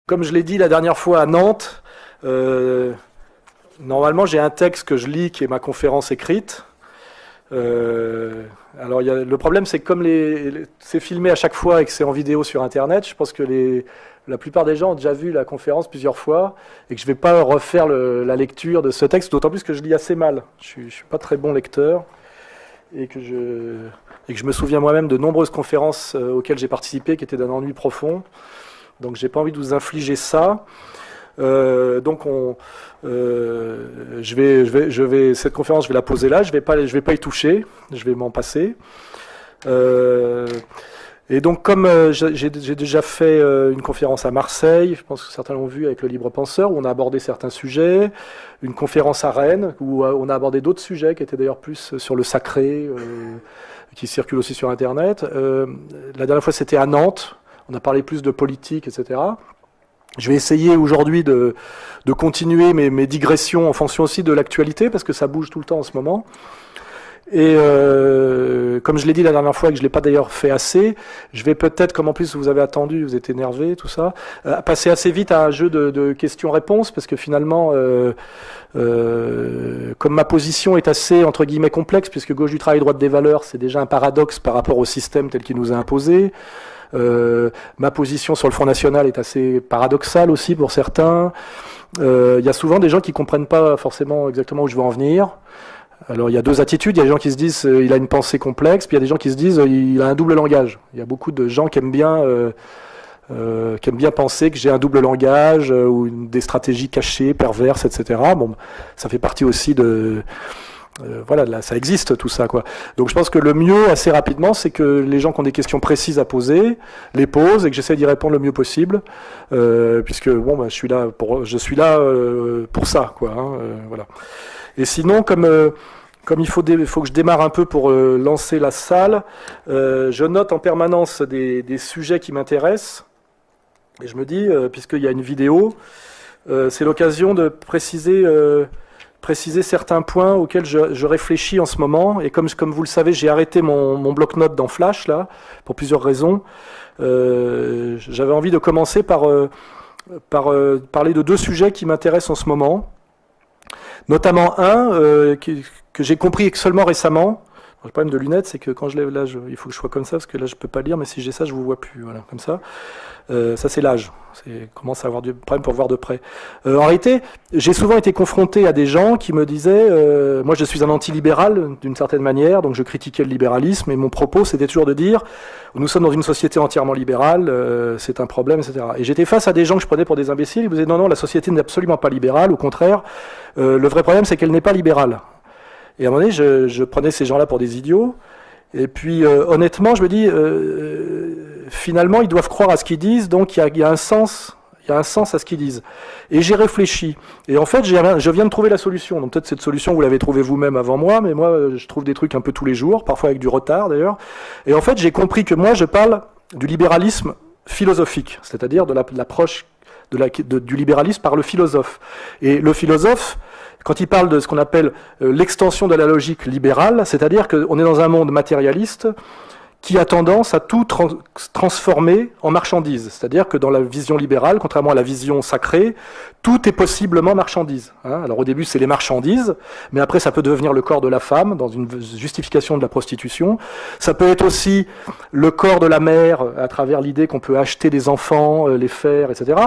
comme je l'ai dit la dernière fois à Nantes, normalement j'ai un texte que je lis qui est ma conférence écrite. Alors le problème c'est que comme c'est filmé à chaque fois et que c'est en vidéo sur internet, je pense que la plupart des gens ont déjà vu la conférence plusieurs fois et que je ne vais pas refaire la lecture de ce texte, d'autant plus que je lis assez mal. Je ne suis pas très bon lecteur et que je me souviens moi-même de nombreuses conférences auxquelles j'ai participé qui étaient d'un ennui profond. Donc j'ai pas envie de vous infliger ça. Donc cette conférence, je vais la poser là. Je vais pas y toucher. Je vais m'en passer. Et donc, comme j'ai déjà fait une conférence à Marseille, je pense que certains l'ont vu avec le Libre Penseur, où on a abordé certains sujets, une conférence à Rennes, où on a abordé d'autres sujets qui étaient d'ailleurs plus sur le sacré, qui circulent aussi sur Internet. La dernière fois, c'était à Nantes. On a parlé plus de politique, etc. Je vais essayer aujourd'hui de continuer mes digressions en fonction aussi de l'actualité, parce que ça bouge tout le temps en ce moment. Et comme je l'ai dit la dernière fois et que je ne l'ai pas d'ailleurs fait assez, je vais peut-être, comme en plus vous avez attendu, vous êtes énervé, tout ça, passer assez vite à un jeu de questions-réponses, parce que finalement, comme ma position est assez, entre guillemets, complexe, puisque gauche du travail, droite des valeurs, c'est déjà un paradoxe par rapport au système tel qu'il nous a imposé. Ma position sur le Front National est assez paradoxale aussi pour certains. Il y a souvent des gens qui ne comprennent pas forcément exactement où je veux en venir. Alors il y a deux attitudes, il y a des gens qui se disent il a une pensée complexe, puis il y a des gens qui se disent il a un double langage. Il y a beaucoup de gens qui aiment bien penser que j'ai un double langage ou des stratégies cachées, perverses, etc. Bon, ça fait partie aussi de... voilà, là, ça existe tout ça, quoi. Donc je pense que le mieux, assez rapidement, c'est que les gens qui ont des questions précises à poser, les posent et que j'essaie d'y répondre le mieux possible, puisque bon, bah, je suis là pour ça, quoi. Hein, voilà. Et sinon, comme il faut que je démarre un peu pour lancer la salle, je note en permanence des sujets qui m'intéressent. Et je me dis, puisqu'il y a une vidéo, c'est l'occasion de préciser certains points auxquels je réfléchis en ce moment. Et comme vous le savez, j'ai arrêté mon bloc-notes dans Flash, là, pour plusieurs raisons. J'avais envie de commencer par parler de deux sujets qui m'intéressent en ce moment. Notamment un que j'ai compris seulement récemment. Le problème de lunettes, c'est que quand je lève là, il faut que je sois comme ça, parce que là, je peux pas lire, mais si j'ai ça, je vous vois plus. Voilà, comme ça. Ça, c'est l'âge. Commence à avoir du problème pour voir de près. En réalité, j'ai souvent été confronté à des gens qui me disaient moi, je suis un antilibéral, d'une certaine manière, donc je critiquais le libéralisme, et mon propos, c'était toujours de dire nous sommes dans une société entièrement libérale, c'est un problème, etc. Et j'étais face à des gens que je prenais pour des imbéciles, ils me disaient non, la société n'est absolument pas libérale, au contraire, le vrai problème, c'est qu'elle n'est pas libérale. Et à un moment donné, je prenais ces gens-là pour des idiots. Et puis, honnêtement, je me dis, finalement, ils doivent croire à ce qu'ils disent, donc il y a un sens à ce qu'ils disent. Et j'ai réfléchi. Et en fait, je viens de trouver la solution. Donc peut-être cette solution, vous l'avez trouvée vous-même avant moi, mais moi, je trouve des trucs un peu tous les jours, parfois avec du retard d'ailleurs. Et en fait, j'ai compris que moi, je parle du libéralisme philosophique, c'est-à-dire de l'approche du libéralisme par le philosophe. Et le philosophe, quand il parle de ce qu'on appelle l'extension de la logique libérale, c'est-à-dire qu'on est dans un monde matérialiste qui a tendance à tout transformer en marchandise. C'est-à-dire que dans la vision libérale, contrairement à la vision sacrée, tout est possiblement marchandise. Hein. Alors au début, c'est les marchandises, mais après, ça peut devenir le corps de la femme, dans une justification de la prostitution. Ça peut être aussi le corps de la mère, à travers l'idée qu'on peut acheter des enfants, les faire, etc.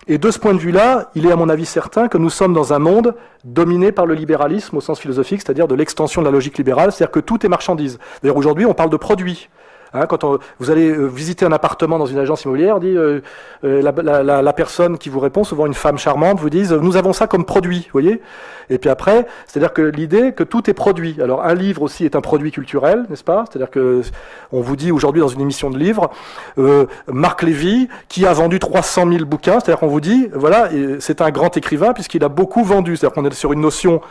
Et de ce point de vue-là, il est à mon avis certain que nous sommes dans un monde dominé par le libéralisme au sens philosophique, c'est-à-dire de l'extension de la logique libérale, c'est-à-dire que tout est marchandise. D'ailleurs, aujourd'hui, on parle de produits. Hein, quand vous allez visiter un appartement dans une agence immobilière, on dit, la personne qui vous répond, souvent une femme charmante, vous dit nous avons ça comme produit, vous voyez. Et puis après, c'est-à-dire que l'idée que tout est produit. Alors un livre aussi est un produit culturel, n'est-ce pas? C'est-à-dire que on vous dit aujourd'hui dans une émission de livres, Marc Lévy, qui a vendu 300 000 bouquins, c'est-à-dire qu'on vous dit, voilà, c'est un grand écrivain puisqu'il a beaucoup vendu. C'est-à-dire qu'on est sur une notion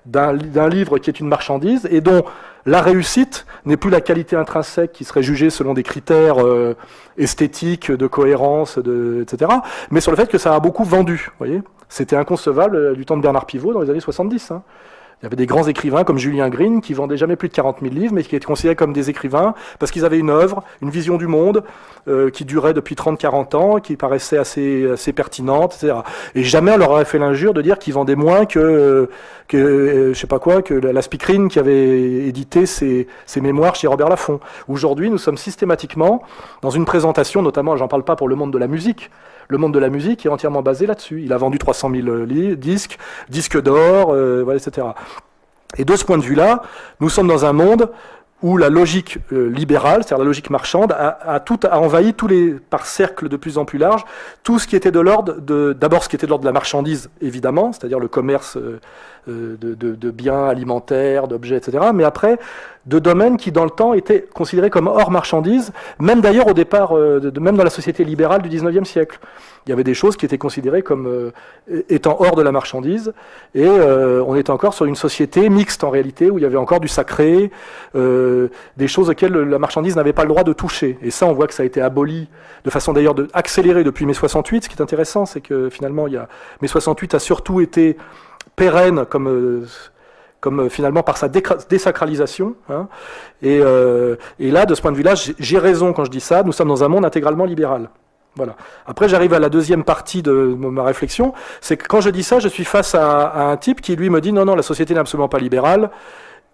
d'un livre qui est une marchandise et dont la réussite n'est plus la qualité intrinsèque qui serait jugée selon des critères esthétiques, de cohérence, etc., mais sur le fait que ça a beaucoup vendu. Vous voyez, c'était inconcevable du temps de Bernard Pivot dans les années 70. Hein. Il y avait des grands écrivains comme Julien Green qui vendaient jamais plus de 40 000 livres, mais qui étaient considérés comme des écrivains parce qu'ils avaient une œuvre, une vision du monde qui durait depuis 30-40 ans, qui paraissait assez pertinente, etc. Et jamais on leur aurait fait l'injure de dire qu'ils vendaient moins que je sais pas quoi, que la Speakerine qui avait édité ses mémoires chez Robert Laffont. Aujourd'hui, nous sommes systématiquement dans une présentation, notamment, j'en parle pas pour le monde de la musique. Le monde de la musique est entièrement basé là-dessus. Il a vendu 300 000 disques d'or, voilà, etc. Et de ce point de vue-là, nous sommes dans un monde où la logique libérale, c'est-à-dire la logique marchande, a envahi par cercles de plus en plus larges, tout ce qui était de l'ordre d'abord ce qui était de l'ordre de la marchandise, évidemment, c'est-à-dire le commerce de biens alimentaires, d'objets, etc. Mais après, de domaines qui, dans le temps, étaient considérés comme hors marchandise, même d'ailleurs au départ, même dans la société libérale du 19e siècle. Il y avait des choses qui étaient considérées comme étant hors de la marchandise, et on était encore sur une société mixte en réalité, où il y avait encore du sacré, des choses auxquelles la marchandise n'avait pas le droit de toucher. Et ça, on voit que ça a été aboli de façon d'ailleurs accélérée depuis mai 68. Ce qui est intéressant, c'est que finalement, mai 68 a surtout été pérenne comme finalement par sa désacralisation. Hein. Et là, de ce point de vue-là, j'ai raison quand je dis ça, nous sommes dans un monde intégralement libéral. Voilà. Après, j'arrive à la deuxième partie de ma réflexion, c'est que quand je dis ça, je suis face à un type qui, lui, me dit « Non, la société n'est absolument pas libérale ».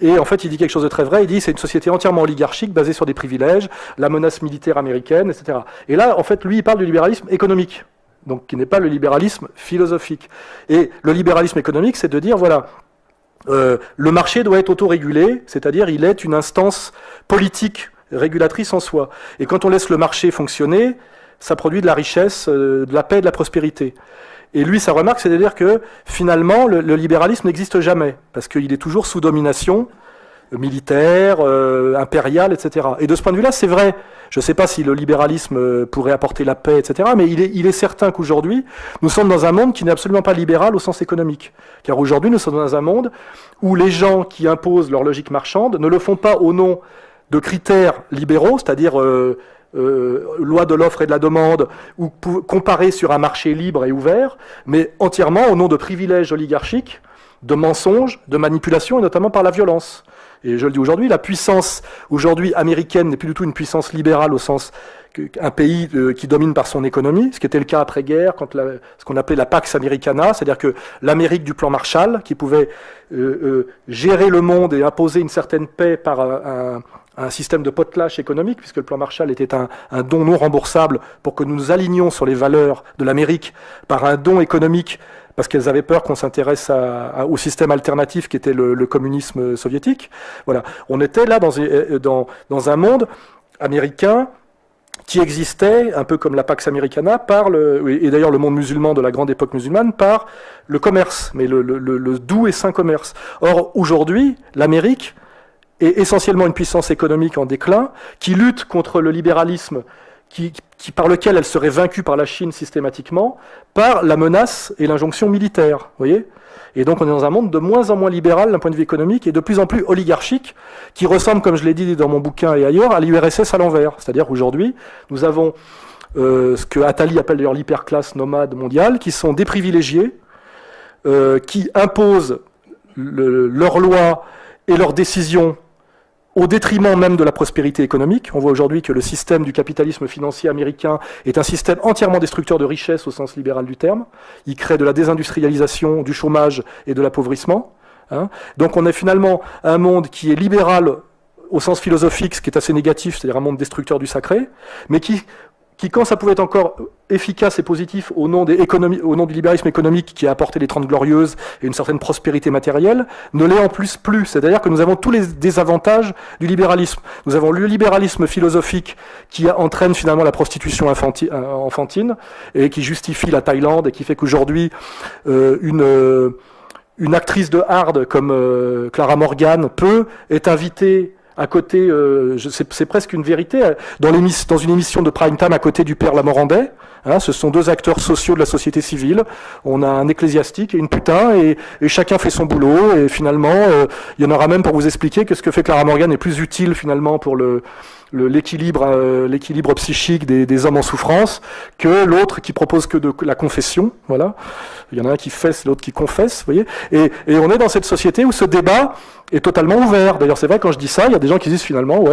Et en fait, il dit quelque chose de très vrai, il dit c'est une société entièrement oligarchique, basée sur des privilèges, la menace militaire américaine, etc. Et là, en fait, lui, il parle du libéralisme économique, donc qui n'est pas le libéralisme philosophique. Et le libéralisme économique, c'est de dire, voilà, le marché doit être autorégulé, c'est-à-dire il est une instance politique régulatrice en soi. Et quand on laisse le marché fonctionner, ça produit de la richesse, de la paix, de la prospérité. Et lui, sa remarque, c'est de dire que finalement, le libéralisme n'existe jamais, parce qu'il est toujours sous domination militaire, impériale, etc. Et de ce point de vue-là, c'est vrai. Je ne sais pas si le libéralisme pourrait apporter la paix, etc. Mais il est certain qu'aujourd'hui, nous sommes dans un monde qui n'est absolument pas libéral au sens économique. Car aujourd'hui, nous sommes dans un monde où les gens qui imposent leur logique marchande ne le font pas au nom de critères libéraux, c'est-à-dire loi de l'offre et de la demande, ou comparé sur un marché libre et ouvert, mais entièrement au nom de privilèges oligarchiques, de mensonges, de manipulations, et notamment par la violence. Et je le dis aujourd'hui, la puissance aujourd'hui américaine n'est plus du tout une puissance libérale au sens qu'un pays qui domine par son économie, ce qui était le cas après-guerre, ce qu'on appelait la Pax Americana, c'est-à-dire que l'Amérique du plan Marshall, qui pouvait gérer le monde et imposer une certaine paix par un système de potlatch économique, puisque le plan Marshall était un don non remboursable pour que nous nous alignions sur les valeurs de l'Amérique par un don économique, parce qu'elles avaient peur qu'on s'intéresse au système alternatif qui était le communisme soviétique. Voilà. On était là dans un monde américain qui existait, un peu comme la Pax Americana, et d'ailleurs le monde musulman de la grande époque musulmane, par le commerce, mais le doux et sain commerce. Or, aujourd'hui, l'Amérique est essentiellement une puissance économique en déclin, qui lutte contre le libéralisme, par lequel elle serait vaincue par la Chine systématiquement, par la menace et l'injonction militaire. Vous voyez ? Et donc on est dans un monde de moins en moins libéral d'un point de vue économique et de plus en plus oligarchique, qui ressemble, comme je l'ai dit dans mon bouquin et ailleurs, à l'URSS à l'envers. C'est-à-dire qu'aujourd'hui, nous avons ce que Attali appelle d'ailleurs l'hyperclasse nomade mondiale, qui sont des privilégiés, qui imposent leurs lois et leurs décisions au détriment même de la prospérité économique. On voit aujourd'hui que le système du capitalisme financier américain est un système entièrement destructeur de richesse au sens libéral du terme. Il crée de la désindustrialisation, du chômage et de l'appauvrissement. Hein. Donc on est finalement un monde qui est libéral au sens philosophique, ce qui est assez négatif, c'est-à-dire un monde destructeur du sacré, mais qui quand ça pouvait être encore efficace et positif au nom du libéralisme économique qui a apporté les 30 glorieuses et une certaine prospérité matérielle, ne l'est en plus. C'est-à-dire que nous avons tous les désavantages du libéralisme. Nous avons le libéralisme philosophique qui entraîne finalement la prostitution enfantine et qui justifie la Thaïlande et qui fait qu'aujourd'hui une actrice de hard comme Clara Morgan est invitée à côté, c'est presque une vérité, dans une émission de prime time à côté du père Lamorandais. Hein, ce sont deux acteurs sociaux de la société civile. On a un ecclésiastique et une putain, et chacun fait son boulot. Et finalement, il y en aura même pour vous expliquer que ce que fait Clara Morgan est plus utile finalement pour le l'équilibre psychique des hommes en souffrance, que l'autre qui propose que de la confession. Voilà. Il y en a un qui fesse, l'autre qui confesse, vous voyez. Et on est dans cette société où ce débat est totalement ouvert. D'ailleurs, c'est vrai, quand je dis ça, il y a des gens qui disent finalement,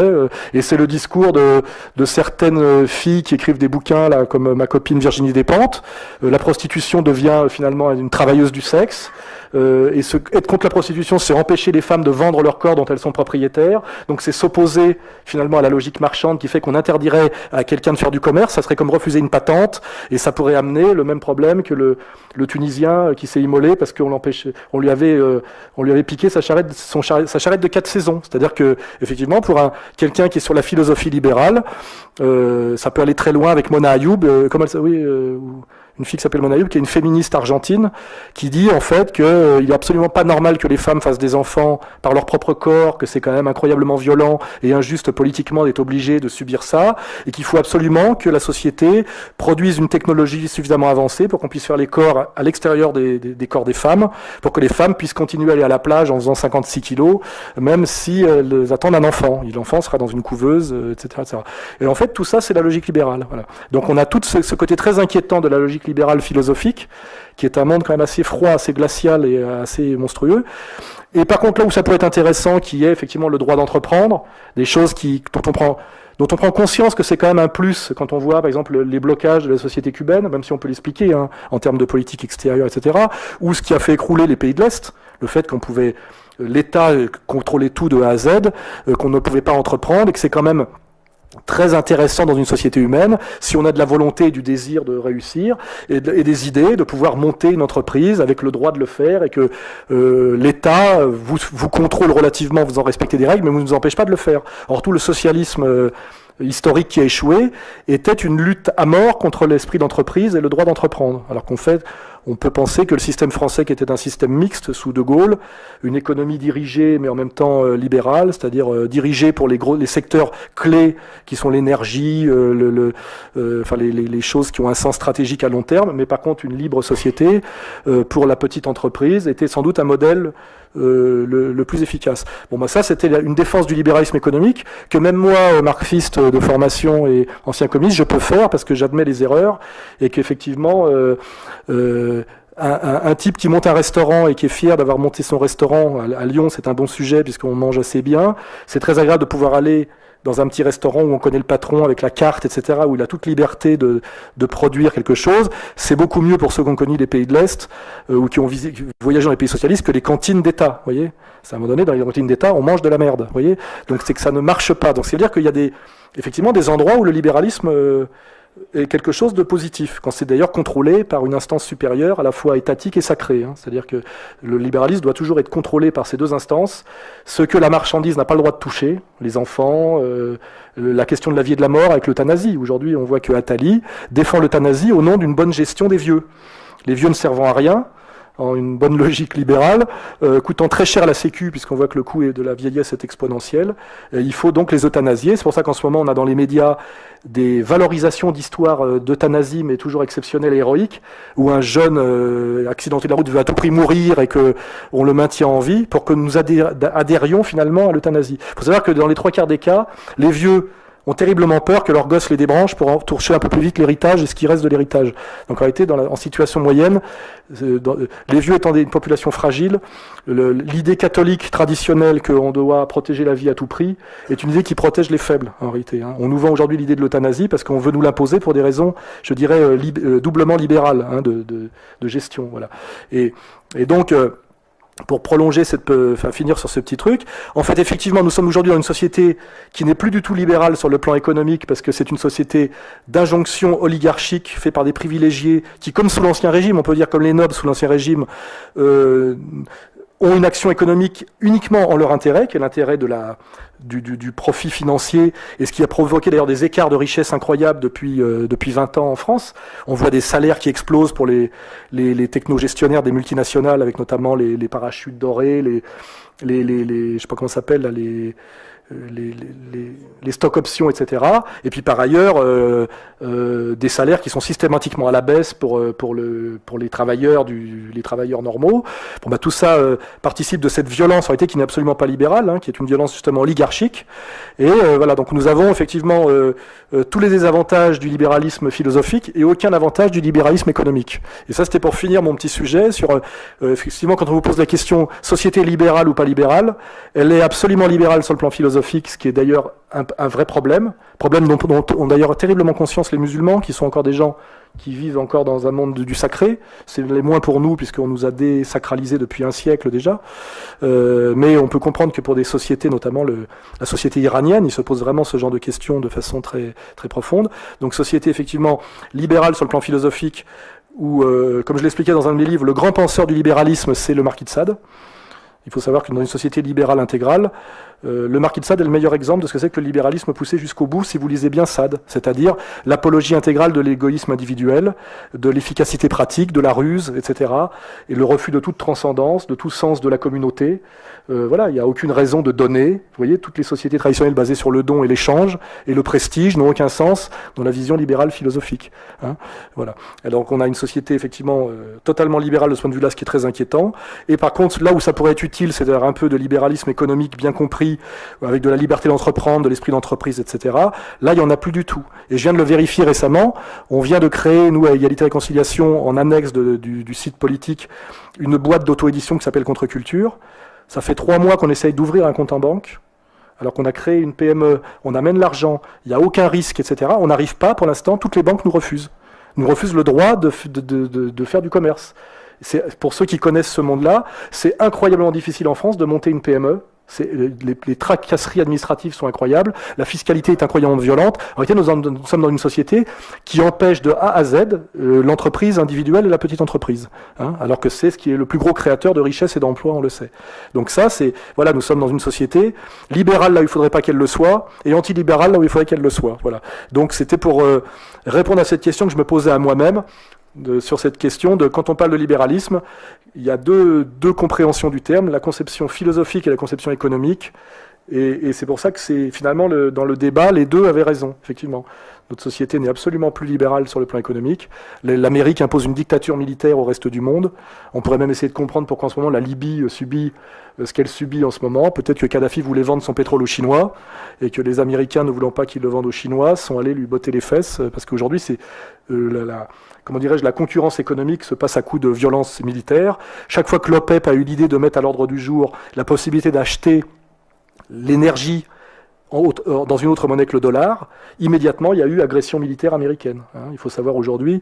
et c'est le discours de certaines filles qui écrivent des bouquins, là, comme ma copine Virginie Despentes, la prostitution devient finalement une travailleuse du sexe, être contre la prostitution, c'est empêcher les femmes de vendre leur corps dont elles sont propriétaires, donc c'est s'opposer finalement à la logique marchande qui fait qu'on interdirait à quelqu'un de faire du commerce, ça serait comme refuser une patente, et ça pourrait amener le même problème que le Tunisien qui s'est immolé parce qu'on l'empêchait, on lui avait piqué sa charrette de 4 saisons. C'est-à-dire que, effectivement, pour quelqu'un qui est sur la philosophie libérale, ça peut aller très loin avec Mona Ayoub, une fille qui s'appelle Mona Ayoub, qui est une féministe argentine, qui dit en fait qu'il est absolument pas normal que les femmes fassent des enfants par leur propre corps, que c'est quand même incroyablement violent et injuste politiquement d'être obligé de subir ça, et qu'il faut absolument que la société produise une technologie suffisamment avancée pour qu'on puisse faire les corps à l'extérieur des corps des femmes, pour que les femmes puissent continuer à aller à la plage en faisant 56 kilos, même si elles attendent un enfant. L'enfant sera dans une couveuse, etc., etc. Et en fait, tout ça, c'est la logique libérale. Voilà. Donc on a tout ce côté très inquiétant de la logique libérale philosophique, qui est un monde quand même assez froid, assez glacial et assez monstrueux. Et par contre, là où ça peut être intéressant, qui est effectivement le droit d'entreprendre, des choses dont on prend conscience que c'est quand même un plus quand on voit, par exemple, les blocages de la société cubaine, même si on peut l'expliquer en termes de politique extérieure, etc., ou ce qui a fait écrouler les pays de l'Est, le fait qu'on pouvait, l'État contrôler tout de A à Z, qu'on ne pouvait pas entreprendre, et que c'est quand même très intéressant dans une société humaine, si on a de la volonté et du désir de réussir, et des idées, de pouvoir monter une entreprise avec le droit de le faire, et que l'État vous contrôle relativement, vous en respectez des règles, mais vous ne vous empêche pas de le faire. Or, tout le socialisme historique qui a échoué était une lutte à mort contre l'esprit d'entreprise et le droit d'entreprendre. Alors qu'en fait, on peut penser que le système français, qui était un système mixte sous De Gaulle, une économie dirigée mais en même temps libérale, c'est-à-dire dirigée pour les secteurs clés qui sont l'énergie, les choses qui ont un sens stratégique à long terme, mais par contre une libre société pour la petite entreprise était sans doute un modèle le plus efficace. Bon, bah ça, c'était une défense du libéralisme économique que même moi, marxiste de formation et ancien communiste, je peux faire parce que j'admets les erreurs et qu'effectivement un type qui monte un restaurant et qui est fier d'avoir monté son restaurant à Lyon, c'est un bon sujet puisqu'on mange assez bien. C'est très agréable de pouvoir aller dans un petit restaurant où on connaît le patron avec la carte, etc., où il a toute liberté de produire quelque chose. C'est beaucoup mieux pour ceux qui ont connu les pays de l'Est ou qui ont voyagé dans les pays socialistes que les cantines d'État. Vous voyez, c'est à un moment donné, dans les cantines d'État, on mange de la merde. Vous voyez, donc c'est que ça ne marche pas. Donc c'est dire qu'il y a effectivement des endroits où le libéralisme est quelque chose de positif, quand c'est d'ailleurs contrôlé par une instance supérieure à la fois étatique et sacrée. C'est-à-dire que le libéralisme doit toujours être contrôlé par ces deux instances, ce que la marchandise n'a pas le droit de toucher, les enfants, la question de la vie et de la mort avec l'euthanasie. Aujourd'hui, on voit que Attali défend l'euthanasie au nom d'une bonne gestion des vieux. Les vieux ne servant à rien, en une bonne logique libérale, coûtant très cher à la Sécu, puisqu'on voit que le coût de la vieillesse est exponentiel. Il faut donc les euthanasier. C'est pour ça qu'en ce moment, on a dans les médias des valorisations d'histoires d'euthanasie, mais toujours exceptionnelles et héroïques, où un jeune accidenté de la route veut à tout prix mourir et qu'on le maintient en vie, pour que nous adhérions finalement à l'euthanasie. Il faut savoir que dans les 3/4 des cas, les vieux ont terriblement peur que leurs gosses les débranchent pour toucher un peu plus vite l'héritage et ce qui reste de l'héritage. Donc en réalité, en situation moyenne, les vieux étant une population fragile, l'idée catholique traditionnelle qu'on doit protéger la vie à tout prix est une idée qui protège les faibles, en réalité. On nous vend aujourd'hui l'idée de l'euthanasie parce qu'on veut nous l'imposer pour des raisons, je dirais, doublement libérales de gestion. Voilà. Et donc... pour prolonger finir sur ce petit truc. En fait, effectivement, nous sommes aujourd'hui dans une société qui n'est plus du tout libérale sur le plan économique, parce que c'est une société d'injonction oligarchique faite par des privilégiés qui, comme sous l'Ancien Régime, on peut dire comme les nobles sous l'Ancien Régime, ont une action économique uniquement en leur intérêt, qui est l'intérêt du profit financier, et ce qui a provoqué d'ailleurs des écarts de richesse incroyables depuis 20 ans en France. On voit des salaires qui explosent pour les technogestionnaires des multinationales, avec notamment les parachutes dorés, je sais pas comment ça s'appelle, là, les stock options, etc. Et puis par ailleurs, des salaires qui sont systématiquement à la baisse pour les travailleurs les travailleurs normaux. Bon, bah, tout ça participe de cette violence en réalité qui n'est absolument pas libérale, hein, qui est une violence justement oligarchique. Et voilà, donc nous avons effectivement tous les désavantages du libéralisme philosophique et aucun avantage du libéralisme économique. Et ça, c'était pour finir mon petit sujet sur effectivement, quand on vous pose la question société libérale ou pas libérale, elle est absolument libérale sur le plan philosophique, ce qui est d'ailleurs un vrai problème dont ont d'ailleurs terriblement conscience les musulmans, qui sont encore des gens qui vivent encore dans un monde du sacré. C'est les moins pour nous, puisqu'on nous a désacralisés depuis un siècle déjà. Mais on peut comprendre que pour des sociétés, notamment la société iranienne, il se pose vraiment ce genre de questions de façon très, très profonde. Donc société effectivement libérale sur le plan philosophique, où, comme je l'expliquais dans un de mes livres, le grand penseur du libéralisme, c'est le marquis de Sade. Il faut savoir que dans une société libérale intégrale, le marquis de Sade est le meilleur exemple de ce que c'est que le libéralisme poussé jusqu'au bout, si vous lisez bien Sade, c'est-à-dire l'apologie intégrale de l'égoïsme individuel, de l'efficacité pratique, de la ruse, etc., et le refus de toute transcendance, de tout sens de la communauté. Voilà, il n'y a aucune raison de donner. Vous voyez, toutes les sociétés traditionnelles basées sur le don et l'échange et le prestige n'ont aucun sens dans la vision libérale philosophique. Hein, voilà. Alors on a une société effectivement totalement libérale de ce point de vue-là, ce qui est très inquiétant. Et par contre, là où ça pourrait être utile, c'est d'avoir un peu de libéralisme économique bien compris, avec de la liberté d'entreprendre, de l'esprit d'entreprise, etc. Là, il n'y en a plus du tout. Et je viens de le vérifier récemment. On vient de créer, nous, à Égalité et Réconciliation, en annexe du site politique, une boîte d'auto-édition qui s'appelle Contre-Culture. Ça fait 3 mois qu'on essaye d'ouvrir un compte en banque, alors qu'on a créé une PME, on amène l'argent, il n'y a aucun risque, etc. On n'arrive pas, pour l'instant, toutes les banques nous refusent. Nous refusent le droit de faire du commerce. Pour ceux qui connaissent ce monde-là, c'est incroyablement difficile en France de monter une PME. Les tracasseries administratives sont incroyables, la fiscalité est incroyablement violente. En réalité, nous sommes dans une société qui empêche de A à Z l'entreprise individuelle et la petite entreprise, hein, alors que c'est ce qui est le plus gros créateur de richesse et d'emploi, on le sait. Donc ça, voilà, nous sommes dans une société libérale là où il ne faudrait pas qu'elle le soit, et antilibérale là où il faudrait qu'elle le soit. Voilà. Donc c'était pour répondre à cette question que je me posais à moi-même. Sur cette question de quand on parle de libéralisme, il y a deux compréhensions du terme, la conception philosophique et la conception économique, et c'est pour ça que c'est finalement dans le débat, les deux avaient raison, effectivement. Notre société n'est absolument plus libérale sur le plan économique. L'Amérique impose une dictature militaire au reste du monde. On pourrait même essayer de comprendre pourquoi en ce moment la Libye subit ce qu'elle subit en ce moment. Peut-être que Kadhafi voulait vendre son pétrole aux Chinois et que les Américains, ne voulant pas qu'il le vendent aux Chinois, sont allés lui botter les fesses parce qu'aujourd'hui, c'est comment dirais-je, la concurrence économique se passe à coup de violence militaire. Chaque fois que l'OPEP a eu l'idée de mettre à l'ordre du jour la possibilité d'acheter l'énergie dans une autre monnaie que le dollar, immédiatement il y a eu agression militaire américaine. Il faut savoir aujourd'hui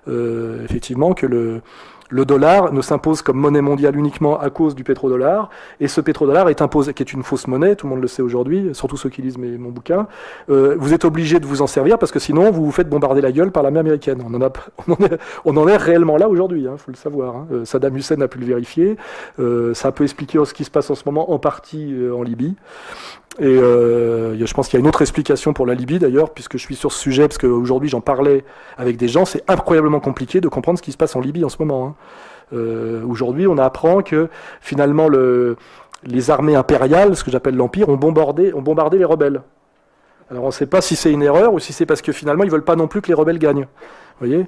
effectivement que le dollar ne s'impose comme monnaie mondiale uniquement à cause du pétrodollar, et ce pétrodollar est imposé, qui est une fausse monnaie, tout le monde le sait aujourd'hui, surtout ceux qui lisent mon bouquin. Vous êtes obligé de vous en servir parce que sinon vous vous faites bombarder la gueule par l'armée américaine. On en est réellement là aujourd'hui, faut le savoir. Saddam Hussein a pu le vérifier. Ça peut expliquer ce qui se passe en ce moment en partie en Libye. Et je pense qu'il y a une autre explication pour la Libye d'ailleurs, puisque je suis sur ce sujet, parce qu'aujourd'hui j'en parlais avec des gens, c'est incroyablement compliqué de comprendre ce qui se passe en Libye en ce moment. Aujourd'hui on apprend que finalement les armées impériales, ce que j'appelle l'Empire, ont bombardé les rebelles. Alors on ne sait pas si c'est une erreur ou si c'est parce que finalement ils ne veulent pas non plus que les rebelles gagnent. Vous voyez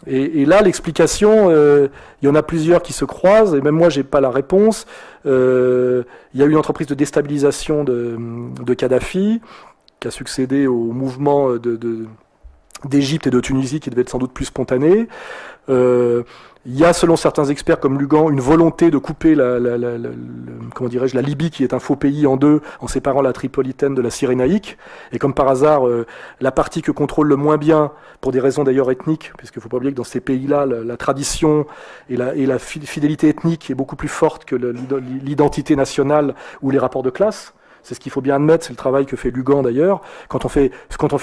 et là, l'explication, il y en a plusieurs qui se croisent, et même moi, j'ai pas la réponse. Il y a eu une entreprise de déstabilisation de Kadhafi, qui a succédé au mouvement d'Égypte et de Tunisie, qui devait être sans doute plus spontané. Il y a, selon certains experts comme Lugan, une volonté de couper comment dirais-je, la Libye, qui est un faux pays, en deux, en séparant la Tripolitaine de la Cyrénaïque. Et comme par hasard, la partie que contrôle le moins bien, pour des raisons d'ailleurs ethniques, puisqu'il ne faut pas oublier que dans ces pays-là, la tradition et la fidélité ethnique est beaucoup plus forte que l'identité nationale ou les rapports de classe. C'est ce qu'il faut bien admettre, c'est le travail que fait Lugan d'ailleurs. Quand on fait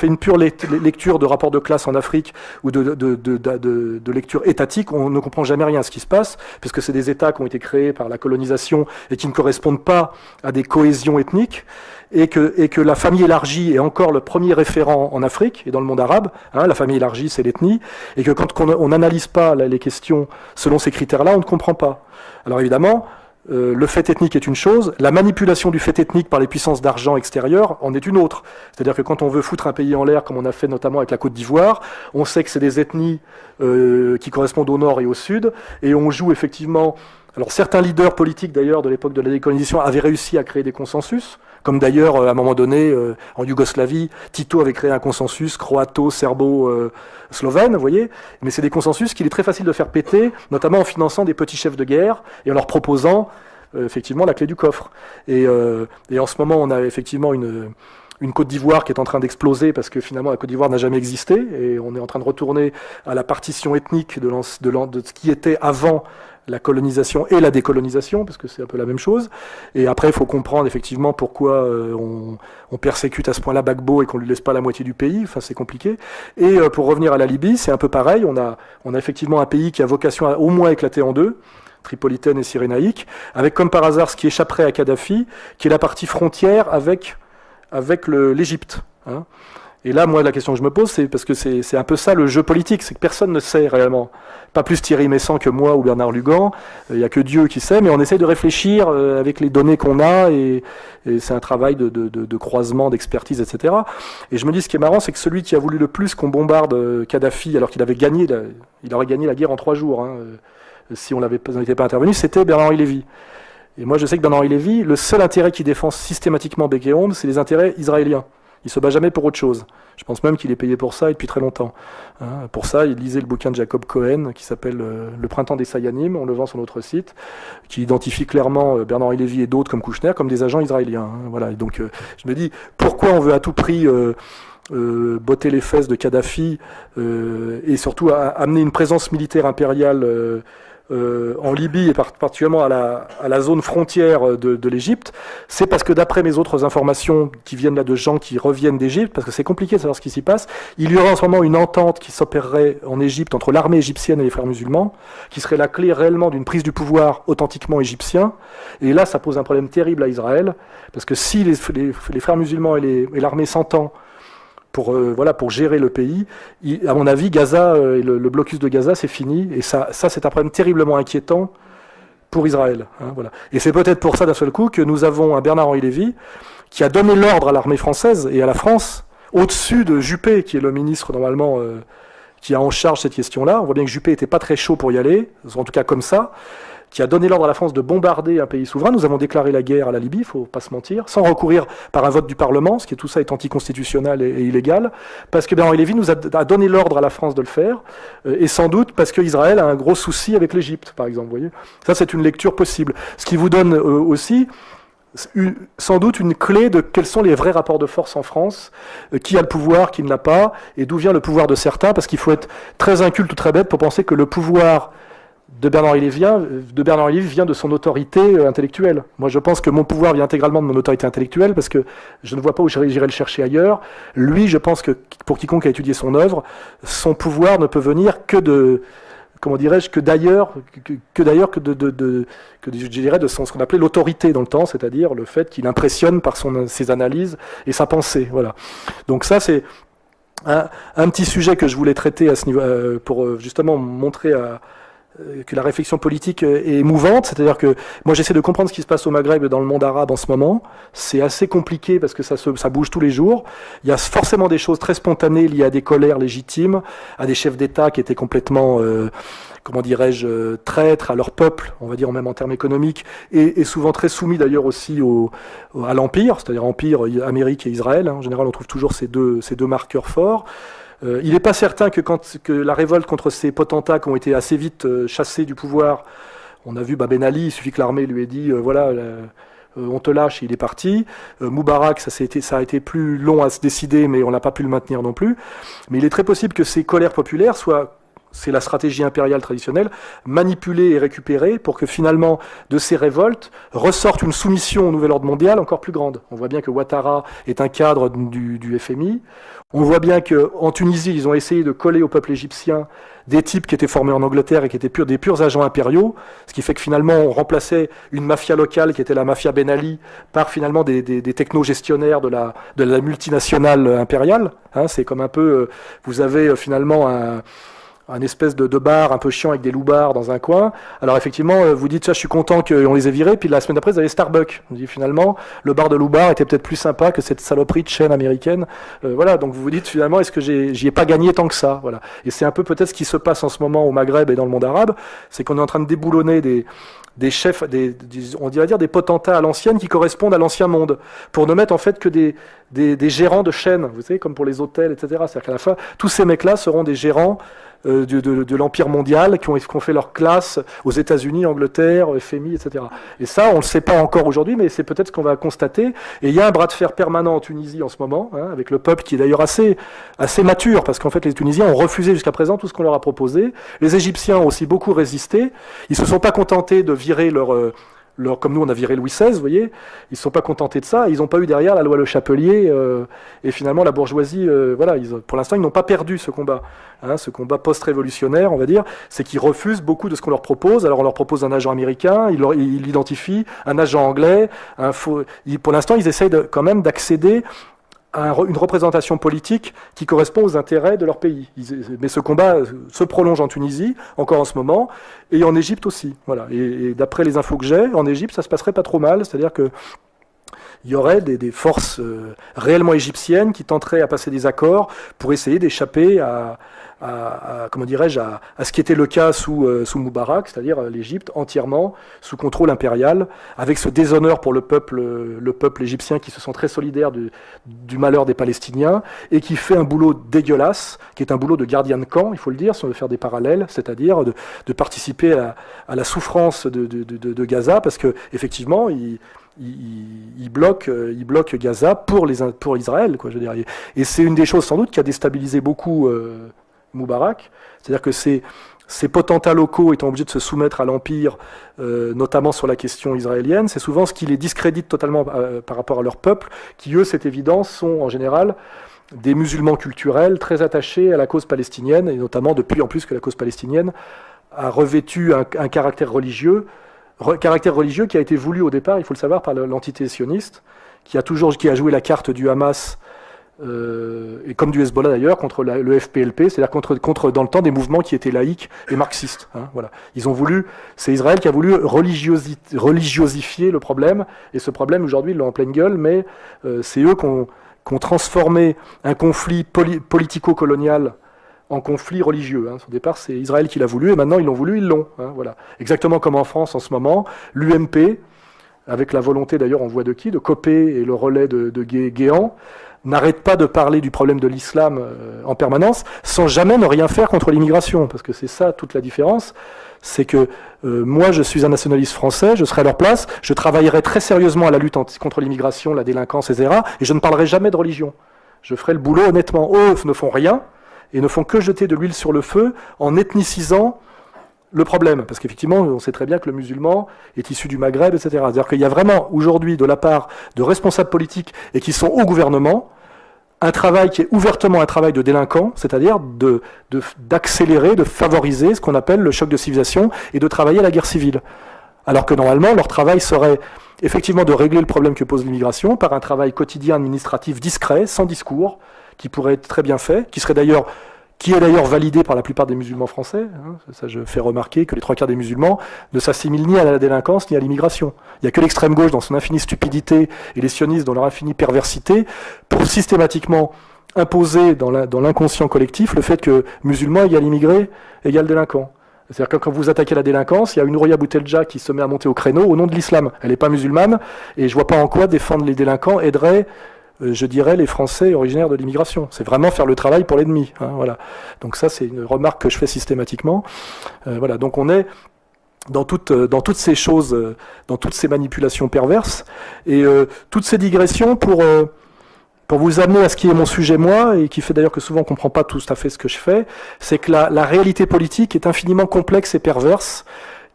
une pure lecture de rapports de classe en Afrique ou de lecture étatique, on ne comprend jamais rien à ce qui se passe, puisque c'est des États qui ont été créés par la colonisation et qui ne correspondent pas à des cohésions ethniques, et que la famille élargie est encore le premier référent en Afrique et dans le monde arabe. La famille élargie, c'est l'ethnie, et que quand on n'analyse pas les questions selon ces critères-là, on ne comprend pas. Alors évidemment, le fait ethnique est une chose, la manipulation du fait ethnique par les puissances d'argent extérieures en est une autre. C'est-à-dire que quand on veut foutre un pays en l'air, comme on a fait notamment avec la Côte d'Ivoire, on sait que c'est des ethnies qui correspondent au nord et au sud, et on joue effectivement... Alors certains leaders politiques d'ailleurs de l'époque de la décolonisation avaient réussi à créer des consensus, comme d'ailleurs à un moment donné en Yougoslavie, Tito avait créé un consensus croato-serbo-slovène, vous voyez, mais c'est des consensus qu'il est très facile de faire péter, notamment en finançant des petits chefs de guerre et en leur proposant effectivement la clé du coffre. Et en ce moment on a effectivement une Côte d'Ivoire qui est en train d'exploser parce que finalement la Côte d'Ivoire n'a jamais existé et on est en train de retourner à la partition ethnique de ce qui était avant la colonisation et la décolonisation, parce que c'est un peu la même chose. Et après, il faut comprendre effectivement pourquoi on persécute à ce point-là Gbagbo et qu'on lui laisse pas la moitié du pays. Enfin, c'est compliqué. Et pour revenir à la Libye, c'est un peu pareil. On a effectivement un pays qui a vocation à au moins éclater en deux, tripolitaine et cyrénaïque, avec comme par hasard ce qui échapperait à Kadhafi, qui est la partie frontière avec l'Égypte. Hein. Et là, moi, la question que je me pose, c'est parce que c'est un peu ça le jeu politique, c'est que personne ne sait réellement. Pas plus Thierry Messant que moi ou Bernard Lugan, il n'y a que Dieu qui sait, mais on essaie de réfléchir avec les données qu'on a, et c'est un travail de croisement, d'expertise, etc. Et je me dis, ce qui est marrant, c'est que celui qui a voulu le plus qu'on bombarde Kadhafi, alors qu'il avait gagné, il aurait gagné la guerre en 3 jours, hein, si on n'était pas intervenu, c'était Bernard-Henri Lévy. Et moi, je sais que Bernard-Henri Lévy, le seul intérêt qu'il défend systématiquement bec et ongle, c'est les intérêts israéliens. Il se bat jamais pour autre chose. Je pense même qu'il est payé pour ça et depuis très longtemps. Hein, pour ça, il lisait le bouquin de Jacob Cohen qui s'appelle Le printemps des Sayanim, on le vend sur notre site, qui identifie clairement Bernard-Henri Lévy et d'autres comme Kouchner comme des agents israéliens. Hein, voilà. Et donc, je me dis, pourquoi on veut à tout prix botter les fesses de Kadhafi et surtout amener une présence militaire impériale en Libye et particulièrement à la zone frontière de l'Égypte, c'est parce que d'après mes autres informations qui viennent là de gens qui reviennent d'Égypte, parce que c'est compliqué de savoir ce qui s'y passe, il y aurait en ce moment une entente qui s'opérerait en Égypte entre l'armée égyptienne et les frères musulmans, qui serait la clé réellement d'une prise du pouvoir authentiquement égyptien, et là ça pose un problème terrible à Israël, parce que si les frères musulmans et l'armée s'entendent pour gérer le pays. À mon avis, Gaza, le blocus de Gaza, c'est fini. Et ça c'est un problème terriblement inquiétant pour Israël. Hein, voilà. Et c'est peut-être pour ça, d'un seul coup, que nous avons un Bernard-Henri Lévy qui a donné l'ordre à l'armée française et à la France, au-dessus de Juppé, qui est le ministre, normalement, qui a en charge cette question-là. On voit bien que Juppé n'était pas très chaud pour y aller, en tout cas comme ça, qui a donné l'ordre à la France de bombarder un pays souverain. Nous avons déclaré la guerre à la Libye, il ne faut pas se mentir, sans recourir par un vote du Parlement, ce qui est tout ça est anticonstitutionnel et illégal, parce que Bernard-Henri Lévy nous a donné l'ordre à la France de le faire, et sans doute parce qu'Israël a un gros souci avec l'Égypte, par exemple. Vous voyez, ça, c'est une lecture possible. Ce qui vous donne aussi sans doute une clé de quels sont les vrais rapports de force en France, qui a le pouvoir, qui ne l'a pas, et d'où vient le pouvoir de certains, parce qu'il faut être très inculte ou très bête pour penser que le pouvoir de Bernard-Henri Lévy vient de son autorité intellectuelle. Moi, je pense que mon pouvoir vient intégralement de mon autorité intellectuelle, parce que je ne vois pas où j'irai le chercher ailleurs. Lui, je pense que pour quiconque a étudié son œuvre, son pouvoir ne peut venir que de, comment dirais-je, que je dirais de ce qu'on appelait l'autorité dans le temps, c'est-à-dire le fait qu'il impressionne par ses analyses et sa pensée. Voilà. Donc ça, c'est un petit sujet que je voulais traiter à ce niveau, pour justement montrer que la réflexion politique est émouvante, c'est-à-dire que moi j'essaie de comprendre ce qui se passe au Maghreb et dans le monde arabe en ce moment. C'est assez compliqué parce que ça bouge tous les jours. Il y a forcément des choses très spontanées liées à des colères légitimes, à des chefs d'État qui étaient complètement, comment dirais-je, traîtres à leur peuple, on va dire même en termes économiques, et souvent très soumis d'ailleurs aussi à l'Empire, c'est-à-dire Empire, Amérique et Israël. En général, on trouve toujours ces deux marqueurs forts. Il n'est pas certain que la révolte contre ces potentats qui ont été assez vite chassés du pouvoir, on a vu Ben Ali, il suffit que l'armée lui ait dit on te lâche et il est parti. Moubarak, ça a été plus long à se décider, mais on n'a pas pu le maintenir non plus. Mais il est très possible que ces colères populaires soient, c'est la stratégie impériale traditionnelle, manipulée et récupérée pour que finalement de ces révoltes ressorte une soumission au nouvel ordre mondial encore plus grande. On voit bien que Ouattara est un cadre du FMI. On voit bien qu'en Tunisie, ils ont essayé de coller au peuple égyptien des types qui étaient formés en Angleterre et qui étaient des purs agents impériaux, ce qui fait que finalement on remplaçait une mafia locale qui était la mafia Ben Ali par finalement des techno-gestionnaires de la multinationale impériale. Hein, c'est comme un peu, vous avez finalement un espèce de bar un peu chiant avec des loupards dans un coin. Alors effectivement, vous dites, ça, je suis content qu'on les ait virés, puis la semaine d'après, vous avez Starbucks. On dit finalement, le bar de loupards était peut-être plus sympa que cette saloperie de chaîne américaine. Voilà, donc vous vous dites finalement, est-ce que j'y ai pas gagné tant que ça? Voilà. Et c'est un peu peut-être ce qui se passe en ce moment au Maghreb et dans le monde arabe, c'est qu'on est en train de déboulonner des chefs, on va dire des potentats à l'ancienne qui correspondent à l'ancien monde, pour ne mettre en fait que des gérants de chaînes, vous savez, comme pour les hôtels, etc. C'est-à-dire qu'à la fin, tous ces mecs-là seront des gérants de l'Empire mondial, qui ont fait leur classe aux États-Unis, Angleterre, FMI, etc. Et ça, on ne le sait pas encore aujourd'hui, mais c'est peut-être ce qu'on va constater. Et il y a un bras de fer permanent en Tunisie en ce moment, hein, avec le peuple qui est d'ailleurs assez mature, parce qu'en fait, les Tunisiens ont refusé jusqu'à présent tout ce qu'on leur a proposé. Les Égyptiens ont aussi beaucoup résisté. Ils se sont pas contentés de virer comme nous on a viré Louis XVI, vous voyez, ils ne se sont pas contentés de ça, ils n'ont pas eu derrière la loi Le Chapelier, et finalement la bourgeoisie, voilà, pour l'instant ils n'ont pas perdu ce combat, hein, ce combat post-révolutionnaire, on va dire, c'est qu'ils refusent beaucoup de ce qu'on leur propose. Alors on leur propose un agent américain, ils l'identifient, un agent anglais, pour l'instant ils essayent quand même d'accéder une représentation politique qui correspond aux intérêts de leur pays. Mais ce combat se prolonge en Tunisie, encore en ce moment, et en Égypte aussi. Voilà. Et d'après les infos que j'ai, en Égypte, ça se passerait pas trop mal, c'est-à-dire que il y aurait des forces réellement égyptiennes qui tenteraient à passer des accords pour essayer d'échapper comment dirais-je, à ce qui était le cas sous Moubarak, c'est-à-dire l'Égypte entièrement sous contrôle impérial, avec ce déshonneur pour le peuple égyptien qui se sent très solidaire du malheur des Palestiniens et qui fait un boulot dégueulasse, qui est un boulot de gardien de camp, il faut le dire, si on veut faire des parallèles, c'est-à-dire de participer à la souffrance de Gaza, parce que effectivement, il bloque Gaza pour Israël, quoi, je veux dire. Et c'est une des choses sans doute qui a déstabilisé beaucoup Moubarak, c'est-à-dire que ces potentats locaux étant obligés de se soumettre à l'Empire, notamment sur la question israélienne, c'est souvent ce qui les discrédite totalement par rapport à leur peuple, qui eux, c'est évident, sont en général des musulmans culturels très attachés à la cause palestinienne, et notamment depuis en plus que la cause palestinienne a revêtu un caractère religieux qui a été voulu au départ, il faut le savoir, par l'entité sioniste, qui a joué la carte du Hamas, et comme du Hezbollah d'ailleurs, contre le FPLP, c'est-à-dire contre dans le temps des mouvements qui étaient laïques et marxistes. Hein, voilà. C'est Israël qui a voulu religiosifier le problème, et ce problème aujourd'hui ils l'ont en pleine gueule, mais c'est eux qui ont transformé un conflit politico-colonial en conflit religieux. Hein. Au départ, c'est Israël qui l'a voulu, et maintenant ils l'ont voulu, ils l'ont. Hein, voilà. Exactement comme en France en ce moment, l'UMP, avec la volonté d'ailleurs, on voit de qui, de Copé et le relais de Guéant, n'arrête pas de parler du problème de l'islam en permanence, sans jamais ne rien faire contre l'immigration, parce que c'est ça toute la différence, c'est que moi je suis un nationaliste français, je serai à leur place, je travaillerai très sérieusement à la lutte contre l'immigration, la délinquance, etc., et je ne parlerai jamais de religion. Je ferai le boulot honnêtement. Eux ne font rien, et ne font que jeter de l'huile sur le feu en ethnicisant le problème. Parce qu'effectivement, on sait très bien que le musulman est issu du Maghreb, etc. C'est-à-dire qu'il y a vraiment aujourd'hui, de la part de responsables politiques et qui sont au gouvernement, un travail qui est ouvertement un travail de délinquant, c'est-à-dire d'accélérer, de favoriser ce qu'on appelle le choc de civilisation et de travailler à la guerre civile. Alors que normalement, leur travail serait effectivement de régler le problème que pose l'immigration par un travail quotidien administratif discret, sans discours, qui pourrait être très bien fait, qui est d'ailleurs validé par la plupart des musulmans français. Hein. Ça, je fais remarquer que les 3/4 des musulmans ne s'assimilent ni à la délinquance ni à l'immigration. Il n'y a que l'extrême gauche dans son infinie stupidité et les sionistes dans leur infinie perversité pour systématiquement imposer dans l'inconscient collectif le fait que musulman égale immigré égale délinquant. C'est-à-dire que quand vous attaquez la délinquance, il y a une Ouria Boutelja qui se met à monter au créneau au nom de l'islam. Elle n'est pas musulmane, et je vois pas en quoi défendre les délinquants aiderait, je dirais, les Français originaires de l'immigration. C'est vraiment faire le travail pour l'ennemi. Hein, voilà. Donc ça, c'est une remarque que je fais systématiquement. Voilà. Donc on est dans toutes ces choses, dans toutes ces manipulations perverses, et toutes ces digressions pour vous amener à ce qui est mon sujet moi, et qui fait d'ailleurs que souvent on ne comprend pas tout à fait ce que je fais, c'est que la réalité politique est infiniment complexe et perverse,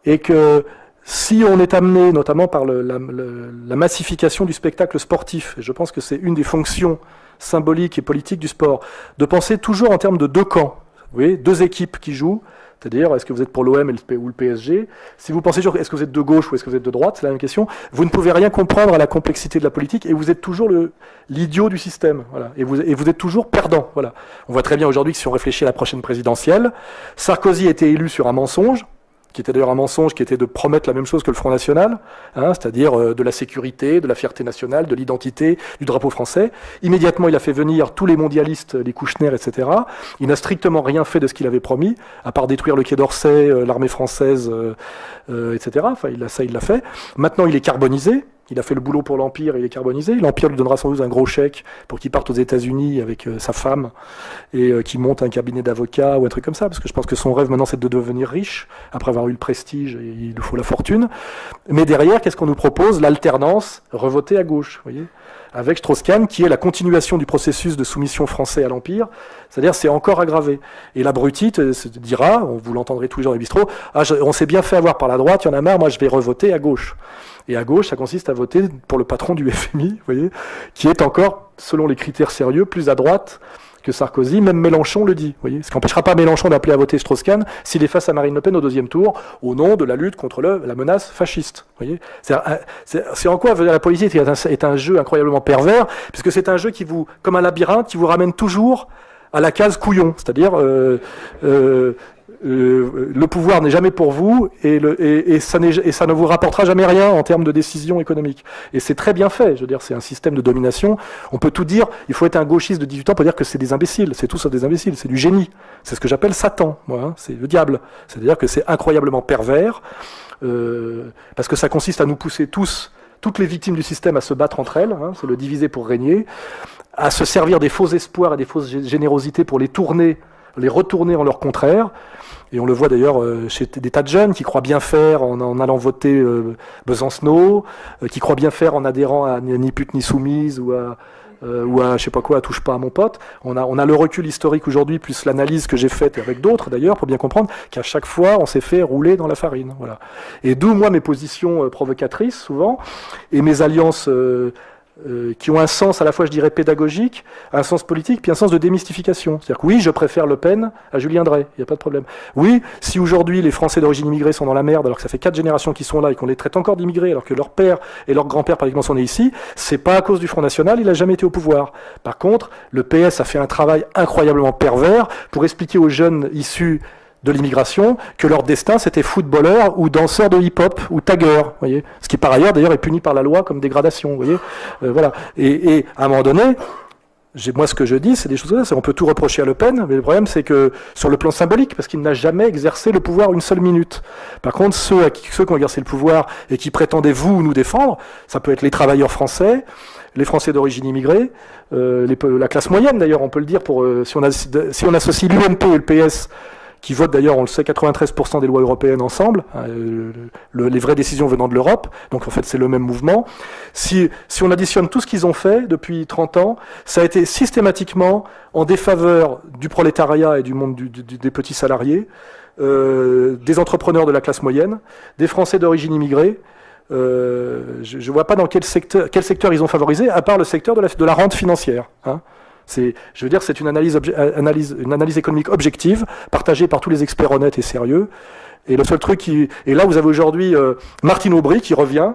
et que si on est amené, notamment par la massification du spectacle sportif, et je pense que c'est une des fonctions symboliques et politiques du sport, de penser toujours en termes de deux camps, vous voyez, deux équipes qui jouent, C'est-à-dire, est-ce que vous êtes pour l'OM ou le PSG? Si vous pensez toujours, est-ce que vous êtes de gauche ou est-ce que vous êtes de droite? C'est la même question. Vous ne pouvez rien comprendre à la complexité de la politique et vous êtes toujours l'idiot du système. Voilà. Et vous êtes toujours perdant. Voilà. On voit très bien aujourd'hui que si on réfléchit à la prochaine présidentielle, Sarkozy a été élu sur un mensonge, qui était d'ailleurs un mensonge, qui était de promettre la même chose que le Front National, hein, c'est-à-dire de la sécurité, de la fierté nationale, de l'identité, du drapeau français. Immédiatement, il a fait venir tous les mondialistes, les Kouchner, etc. Il n'a strictement rien fait de ce qu'il avait promis, à part détruire le Quai d'Orsay, l'armée française, etc. Enfin, il l'a fait. Maintenant, il est carbonisé. Il a fait le boulot pour l'Empire et il est carbonisé. L'Empire lui donnera sans doute un gros chèque pour qu'il parte aux États-Unis avec sa femme et qu'il monte un cabinet d'avocats ou un truc comme ça. Parce que je pense que son rêve maintenant, c'est de devenir riche après avoir eu le prestige et il lui faut la fortune. Mais derrière, qu'est-ce qu'on nous propose? L'alternance, revoter à gauche, vous voyez, avec Strauss-Kahn, qui est la continuation du processus de soumission français à l'Empire. C'est-à-dire, c'est encore aggravé. Et l'abruti se dira, vous l'entendrez tous les jours dans les bistrots, on s'est bien fait avoir par la droite, il y en a marre, moi je vais revoter à gauche. Et à gauche, ça consiste à voter pour le patron du FMI, vous voyez, qui est encore, selon les critères sérieux, plus à droite que Sarkozy. Même Mélenchon le dit, vous voyez. Ce qui n'empêchera pas Mélenchon d'appeler à voter Strauss-Kahn s'il est face à Marine Le Pen au deuxième tour, au nom de la lutte contre la menace fasciste. Vous voyez. C'est en quoi la politique est un jeu incroyablement pervers, puisque c'est un jeu qui vous, comme un labyrinthe, qui vous ramène toujours à la case couillon, c'est-à-dire le pouvoir n'est jamais pour vous et ça ne vous rapportera jamais rien en termes de décision économique. Et c'est très bien fait, je veux dire, c'est un système de domination. On peut tout dire, il faut être un gauchiste de 18 ans pour dire que c'est des imbéciles, c'est tout ça des imbéciles, c'est du génie. C'est ce que j'appelle Satan, moi, hein, c'est le diable. C'est-à-dire que c'est incroyablement pervers, parce que ça consiste à nous pousser toutes les victimes du système à se battre entre elles, hein, c'est le diviser pour régner, à se servir des faux espoirs et des fausses générosités pour les retourner en leur contraire. Et on le voit d'ailleurs chez des tas de jeunes qui croient bien faire en allant voter Besancenot, qui croient bien faire en adhérant à Ni pute ni soumise ou à je sais pas quoi, touche pas à mon pote. On a le recul historique aujourd'hui, plus l'analyse que j'ai faite avec d'autres d'ailleurs, pour bien comprendre qu'à chaque fois on s'est fait rouler dans la farine. Voilà. Et d'où moi mes positions provocatrices souvent, et mes alliances qui ont un sens à la fois, je dirais, pédagogique, un sens politique, puis un sens de démystification. C'est-à-dire que oui, je préfère Le Pen à Julien Drey, il n'y a pas de problème. Oui, si aujourd'hui les Français d'origine immigrée sont dans la merde, alors que ça fait 4 générations qu'ils sont là et qu'on les traite encore d'immigrés, alors que leur père et leur grand-père pratiquement sont nés ici, c'est pas à cause du Front National, il n'a jamais été au pouvoir. Par contre, le PS a fait un travail incroyablement pervers pour expliquer aux jeunes issus de l'immigration, que leur destin c'était footballeur ou danseur de hip-hop ou tagueur, voyez, ce qui par ailleurs d'ailleurs est puni par la loi comme dégradation, voyez, voilà. Et à un moment donné, moi ce que je dis, c'est des choses comme ça, on peut tout reprocher à Le Pen, mais le problème c'est que sur le plan symbolique, parce qu'il n'a jamais exercé le pouvoir une seule minute. Par contre, ceux qui ont exercé le pouvoir et qui prétendaient nous défendre, ça peut être les travailleurs français, les Français d'origine immigrée, la classe moyenne d'ailleurs, on peut le dire, si on associe l'UMP et le PS, qui votent d'ailleurs, on le sait, 93% des lois européennes ensemble, les vraies décisions venant de l'Europe, donc en fait c'est le même mouvement. Si on additionne tout ce qu'ils ont fait depuis 30 ans, ça a été systématiquement en défaveur du prolétariat et du monde des petits salariés, des entrepreneurs de la classe moyenne, des Français d'origine immigrée. Je vois pas dans quel secteur ils ont favorisé, à part le secteur de la rente financière, hein. Je veux dire, c'est une analyse économique objective, partagée par tous les experts honnêtes et sérieux. Et le seul truc et là, vous avez aujourd'hui Martine Aubry qui revient.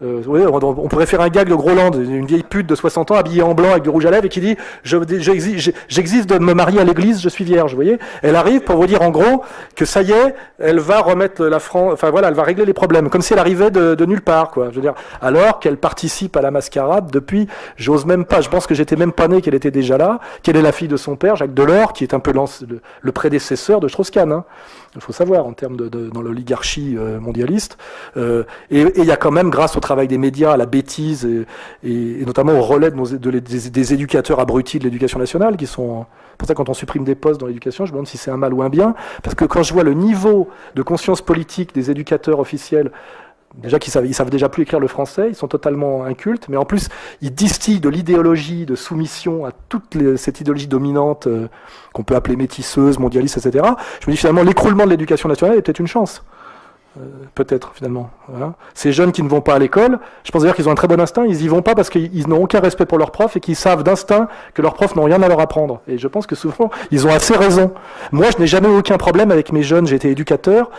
Ouais, on pourrait faire un gag de Groland, une vieille pute de 60 ans habillée en blanc avec du rouge à lèvres et qui dit j'existe de me marier à l'église, je suis vierge, vous voyez. Elle arrive pour vous dire en gros que ça y est, elle va remettre la France, enfin voilà, elle va régler les problèmes, comme si elle arrivait de nulle part, quoi. Je veux dire, alors qu'elle participe à la mascarade depuis, j'ose même pas, je pense que j'étais même pas né qu'elle était déjà là, qu'elle est la fille de son père, Jacques Delors, qui est un peu le prédécesseur de Strauss-Kahn, hein. Il faut savoir, en termes dans l'oligarchie mondialiste. Et il y a quand même, grâce au travail des médias, à la bêtise, et notamment au relais des éducateurs abrutis de l'éducation nationale, qui sont... Pour ça, quand on supprime des postes dans l'éducation, je me demande si c'est un mal ou un bien. Parce que quand je vois le niveau de conscience politique des éducateurs officiels, déjà ils savent déjà plus écrire le français, ils sont totalement incultes, mais en plus ils distillent de l'idéologie de soumission à cette idéologie dominante qu'on peut appeler métisseuse, mondialiste, etc. Je me dis finalement l'écroulement de l'éducation nationale est peut-être une chance. peut-être finalement. Voilà. Ces jeunes qui ne vont pas à l'école, je pense d'ailleurs qu'ils ont un très bon instinct, ils y vont pas parce qu'ils n'ont aucun respect pour leurs profs et qu'ils savent d'instinct que leurs profs n'ont rien à leur apprendre. Et je pense que souvent, ils ont assez raison. Moi, je n'ai jamais eu aucun problème avec mes jeunes, j'ai été éducateur,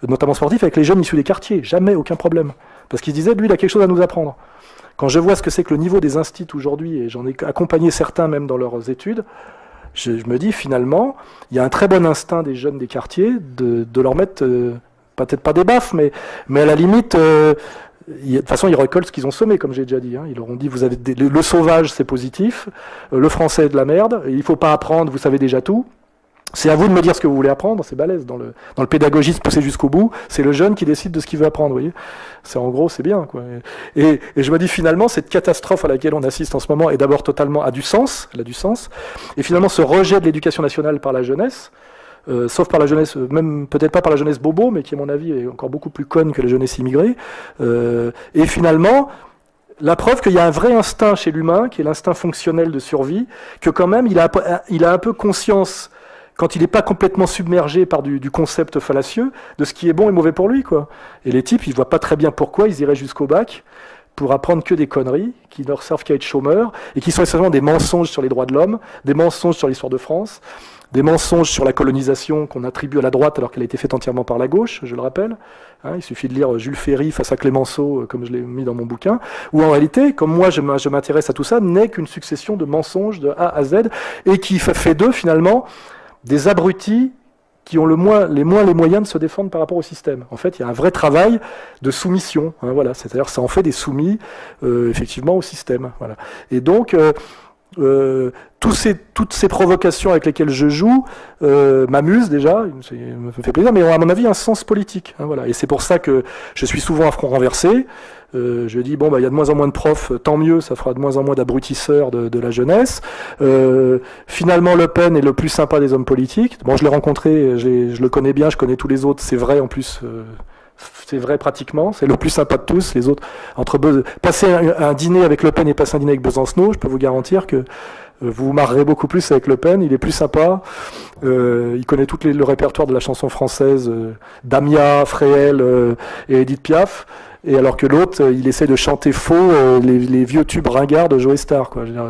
notamment sportif, avec les jeunes issus des quartiers, jamais aucun problème. Parce qu'ils se disaient, lui, il a quelque chose à nous apprendre. Quand je vois ce que c'est que le niveau des instituts aujourd'hui, et j'en ai accompagné certains même dans leurs études, je me dis finalement, il y a un très bon instinct des jeunes des quartiers de leur mettre, peut-être pas des baffes, mais à la limite, de toute façon, ils récoltent ce qu'ils ont semé, comme j'ai déjà dit. Hein. Ils leur ont dit, vous avez le sauvage, c'est positif, le français est de la merde, il faut pas apprendre, vous savez déjà tout. C'est à vous de me dire ce que vous voulez apprendre, c'est balèze dans le pédagogisme poussé jusqu'au bout, c'est le jeune qui décide de ce qu'il veut apprendre, vous voyez. C'est en gros, c'est bien, quoi. Et je me dis finalement, cette catastrophe à laquelle on assiste en ce moment est d'abord totalement, elle a du sens, et finalement ce rejet de l'éducation nationale par la jeunesse, sauf par la jeunesse, même peut-être pas par la jeunesse bobo, mais qui à mon avis est encore beaucoup plus conne que la jeunesse immigrée, et finalement, la preuve qu'il y a un vrai instinct chez l'humain, qui est l'instinct fonctionnel de survie, que quand même il a un peu conscience, quand il n'est pas complètement submergé par du concept fallacieux, de ce qui est bon et mauvais pour lui, quoi. Et les types, ils voient pas très bien pourquoi ils iraient jusqu'au bac pour apprendre que des conneries, qui ne leur servent qu'à être chômeurs, et qui sont essentiellement des mensonges sur les droits de l'homme, des mensonges sur l'histoire de France, des mensonges sur la colonisation qu'on attribue à la droite alors qu'elle a été faite entièrement par la gauche, je le rappelle. Hein, il suffit de lire Jules Ferry face à Clémenceau, comme je l'ai mis dans mon bouquin, où en réalité, comme moi je m'intéresse à tout ça, n'est qu'une succession de mensonges de A à Z, et qui fait d'eux finalement des abrutis qui ont les moyens de se défendre par rapport au système. En fait, il y a un vrai travail de soumission. Hein, voilà. C'est-à-dire, ça en fait des soumis, effectivement, au système. Voilà. Et donc, toutes ces provocations avec lesquelles je joue m'amusent déjà, me fait plaisir, mais ont à mon avis un sens politique. Hein, voilà. Et c'est pour ça que je suis souvent à front renversé. Je dis, bon, il y a de moins en moins de profs, tant mieux, ça fera de moins en moins d'abrutisseurs de la jeunesse. Finalement, Le Pen est le plus sympa des hommes politiques. Bon, je l'ai rencontré, je le connais bien, je connais tous les autres, c'est vrai en plus. C'est vrai pratiquement, c'est le plus sympa de tous. Les autres, passer un dîner avec Le Pen et passer un dîner avec Besancenot, je peux vous garantir que vous vous marrerez beaucoup plus avec Le Pen, il est plus sympa, il connaît tout le répertoire de la chanson française, Damia, Fréhel et Edith Piaf, et alors que l'autre, il essaie de chanter faux les vieux tubes ringards de Joe Star, quoi. Je veux dire,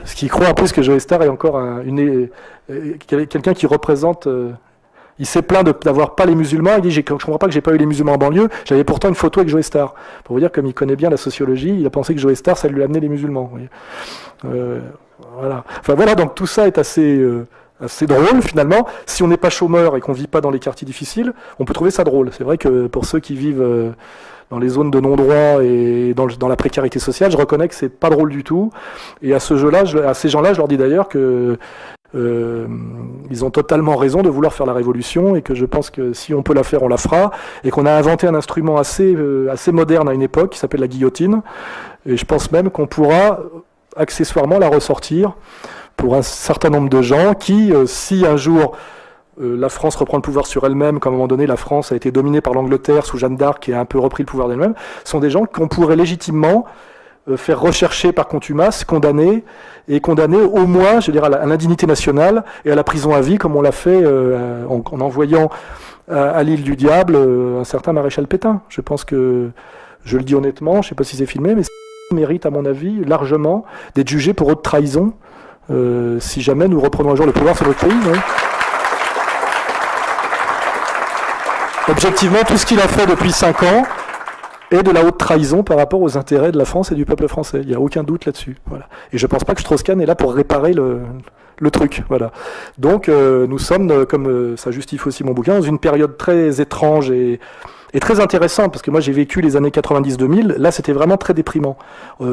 ce qui croit en plus que Joe Star est encore quelqu'un qui représente... il s'est plaint d'avoir pas les musulmans. Il dit, je comprends pas que j'ai pas eu les musulmans en banlieue. J'avais pourtant une photo avec Joe Star. Pour vous dire, comme il connaît bien la sociologie, il a pensé que Joe Star, ça lui amenait les musulmans. Vous voyez. Voilà. Enfin voilà, donc tout ça est assez drôle finalement. Si on n'est pas chômeur et qu'on vit pas dans les quartiers difficiles, on peut trouver ça drôle. C'est vrai que pour ceux qui vivent dans les zones de non-droit et dans la précarité sociale, je reconnais que c'est pas drôle du tout. Et à ce jeu-là, à ces gens-là, je leur dis d'ailleurs que ils ont totalement raison de vouloir faire la révolution, et que je pense que si on peut la faire, on la fera, et qu'on a inventé un instrument assez moderne à une époque qui s'appelle la guillotine, et je pense même qu'on pourra accessoirement la ressortir pour un certain nombre de gens qui, si un jour la France reprend le pouvoir sur elle-même, qu'à un moment donné la France a été dominée par l'Angleterre sous Jeanne d'Arc qui a un peu repris le pouvoir d'elle-même, sont des gens qu'on pourrait légitimement faire rechercher par contumace, condamner au moins, je dirais, à l'indignité nationale et à la prison à vie, comme on l'a fait en envoyant à l'île du Diable un certain maréchal Pétain. Je pense que, je le dis honnêtement, je ne sais pas si c'est filmé, mais ça mérite, à mon avis, largement d'être jugé pour haute trahison, si jamais nous reprenons un jour le pouvoir sur notre pays. Oui. Objectivement, tout ce qu'il a fait depuis 5 ans est de la haute trahison par rapport aux intérêts de la France et du peuple français. Il n'y a aucun doute là-dessus. Voilà. Et je ne pense pas que Strauss-Kahn est là pour réparer le truc. Voilà. Donc nous sommes, comme ça justifie aussi mon bouquin, dans une période très étrange et très intéressante, parce que moi j'ai vécu les années 90-2000, là c'était vraiment très déprimant.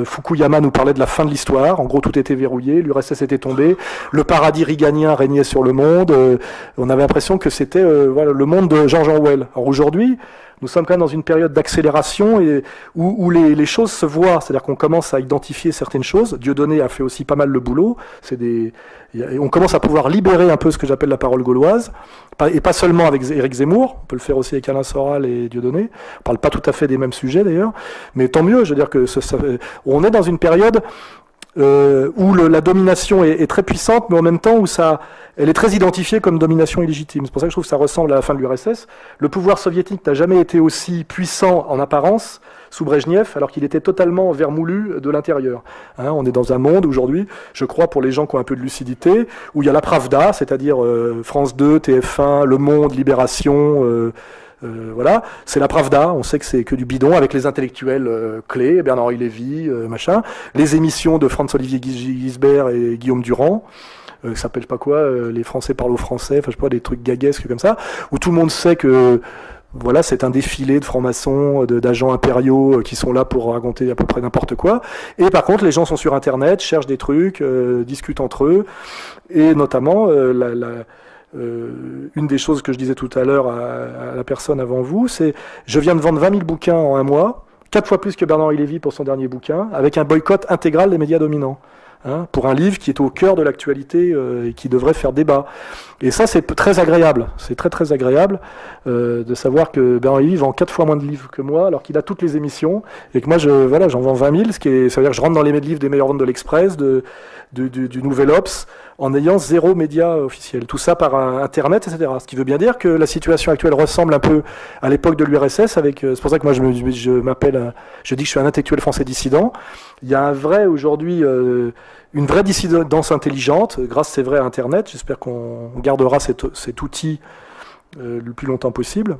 Fukuyama nous parlait de la fin de l'histoire, en gros tout était verrouillé, l'URSS était tombé, le paradis reaganien régnait sur le monde, on avait l'impression que c'était voilà, le monde de George Orwell. Alors aujourd'hui, nous sommes quand même dans une période d'accélération et où les choses se voient, c'est-à-dire qu'on commence à identifier certaines choses. Dieudonné a fait aussi pas mal le boulot. On commence à pouvoir libérer un peu ce que j'appelle la parole gauloise, et pas seulement avec Éric Zemmour, on peut le faire aussi avec Alain Soral et Dieudonné. On parle pas tout à fait des mêmes sujets d'ailleurs, mais tant mieux, je veux dire que on est dans une période où la domination est très puissante, mais en même temps où elle est très identifiée comme domination illégitime. C'est pour ça que je trouve que ça ressemble à la fin de l'URSS. Le pouvoir soviétique n'a jamais été aussi puissant en apparence sous Brejnev, alors qu'il était totalement vermoulu de l'intérieur. Hein, on est dans un monde aujourd'hui, je crois, pour les gens qui ont un peu de lucidité, où il y a la Pravda, c'est-à-dire France 2, TF1, Le Monde, Libération, voilà, c'est la Pravda, on sait que c'est que du bidon, avec les intellectuels clés, Bernard-Henri Lévy, machin, les émissions de Franz-Olivier Gisbert et Guillaume Durand, ça s'appelle pas quoi, les Français parlent aux Français, enfin je sais pas, des trucs gaguesques comme ça, où tout le monde sait que voilà, c'est un défilé de francs-maçons, d'agents impériaux qui sont là pour raconter à peu près n'importe quoi. Et par contre, les gens sont sur Internet, cherchent des trucs, discutent entre eux, et notamment une des choses que je disais tout à l'heure à la personne avant vous, c'est je viens de vendre 20 000 bouquins en un mois, 4 fois plus que Bernard-Henri Lévy pour son dernier bouquin, avec un boycott intégral des médias dominants. Hein, pour un livre qui est au cœur de l'actualité et qui devrait faire débat. Et ça, c'est très agréable. C'est très très agréable de savoir que Bernard Lévy vend 4 fois moins de livres que moi, alors qu'il a toutes les émissions, et que moi, j'en vends 20 000, ça veut dire que je rentre dans les livres des meilleures ventes de l'Express, du Nouvel Obs, en ayant 0 média officiel. Tout ça par Internet, etc. Ce qui veut bien dire que la situation actuelle ressemble un peu à l'époque de l'URSS. C'est pour ça que moi, je dis que je suis un intellectuel français dissident. Il y a un vrai, aujourd'hui, une vraie dissidence intelligente, grâce, c'est vrai, à Internet. J'espère qu'on gardera cet outil le plus longtemps possible,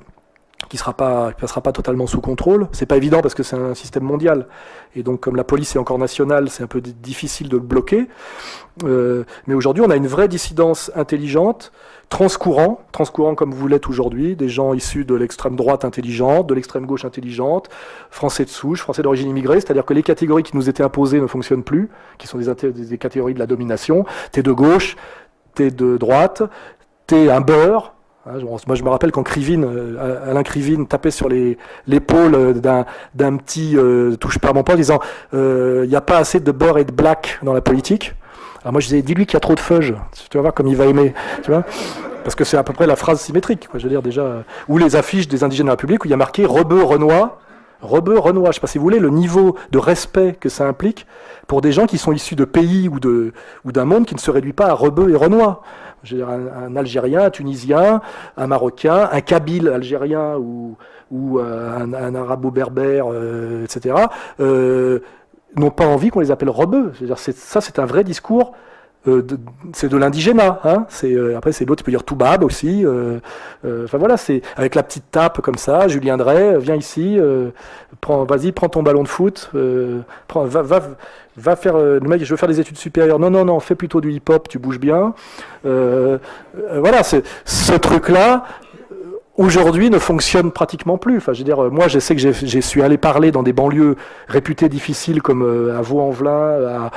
qui passera pas totalement sous contrôle. C'est pas évident parce que c'est un système mondial. Et donc, comme la police est encore nationale, c'est un peu difficile de le bloquer. Mais aujourd'hui, on a une vraie dissidence intelligente, transcourant comme vous l'êtes aujourd'hui, des gens issus de l'extrême droite intelligente, de l'extrême gauche intelligente, français de souche, français d'origine immigrée, c'est-à-dire que les catégories qui nous étaient imposées ne fonctionnent plus, qui sont des catégories de la domination. T'es de gauche, t'es de droite, t'es un beurre. Moi, je me rappelle quand Alain Krivine tapait sur l'épaule d'un petit touche pas à mon pote, disant il n'y a pas assez de beurre et de black dans la politique. Alors moi, je disais, dis-lui qu'il y a trop de fudge. Tu vas voir comme il va aimer. Tu vois, parce que c'est à peu près la phrase symétrique, quoi, je veux dire déjà. Ou les affiches des indigènes de la République où il y a marqué Rebeu, Renoir. Rebeu, Renoir. Je ne sais pas si vous voulez le niveau de respect que ça implique pour des gens qui sont issus de pays ou d'un monde qui ne se réduit pas à Rebeu et Renoir. Je veux dire, un Algérien, un Tunisien, un Marocain, un Kabyle algérien ou un Arabo-berbère, etc., n'ont pas envie qu'on les appelle rebeux. C'est un vrai discours. C'est de l'indigénat. Hein. Après, c'est l'autre, il peut dire Toubab aussi. Enfin voilà, c'est avec la petite tape comme ça. Julien Drey, viens ici, vas-y, prends ton ballon de foot, va faire. Le mec, je veux faire des études supérieures. Non, fais plutôt du hip-hop, tu bouges bien. Voilà, ce truc-là. Aujourd'hui, ne fonctionne pratiquement plus. Enfin, je veux dire, moi, je sais que j'ai su aller parler dans des banlieues réputées difficiles comme à Vaux-en-Velin,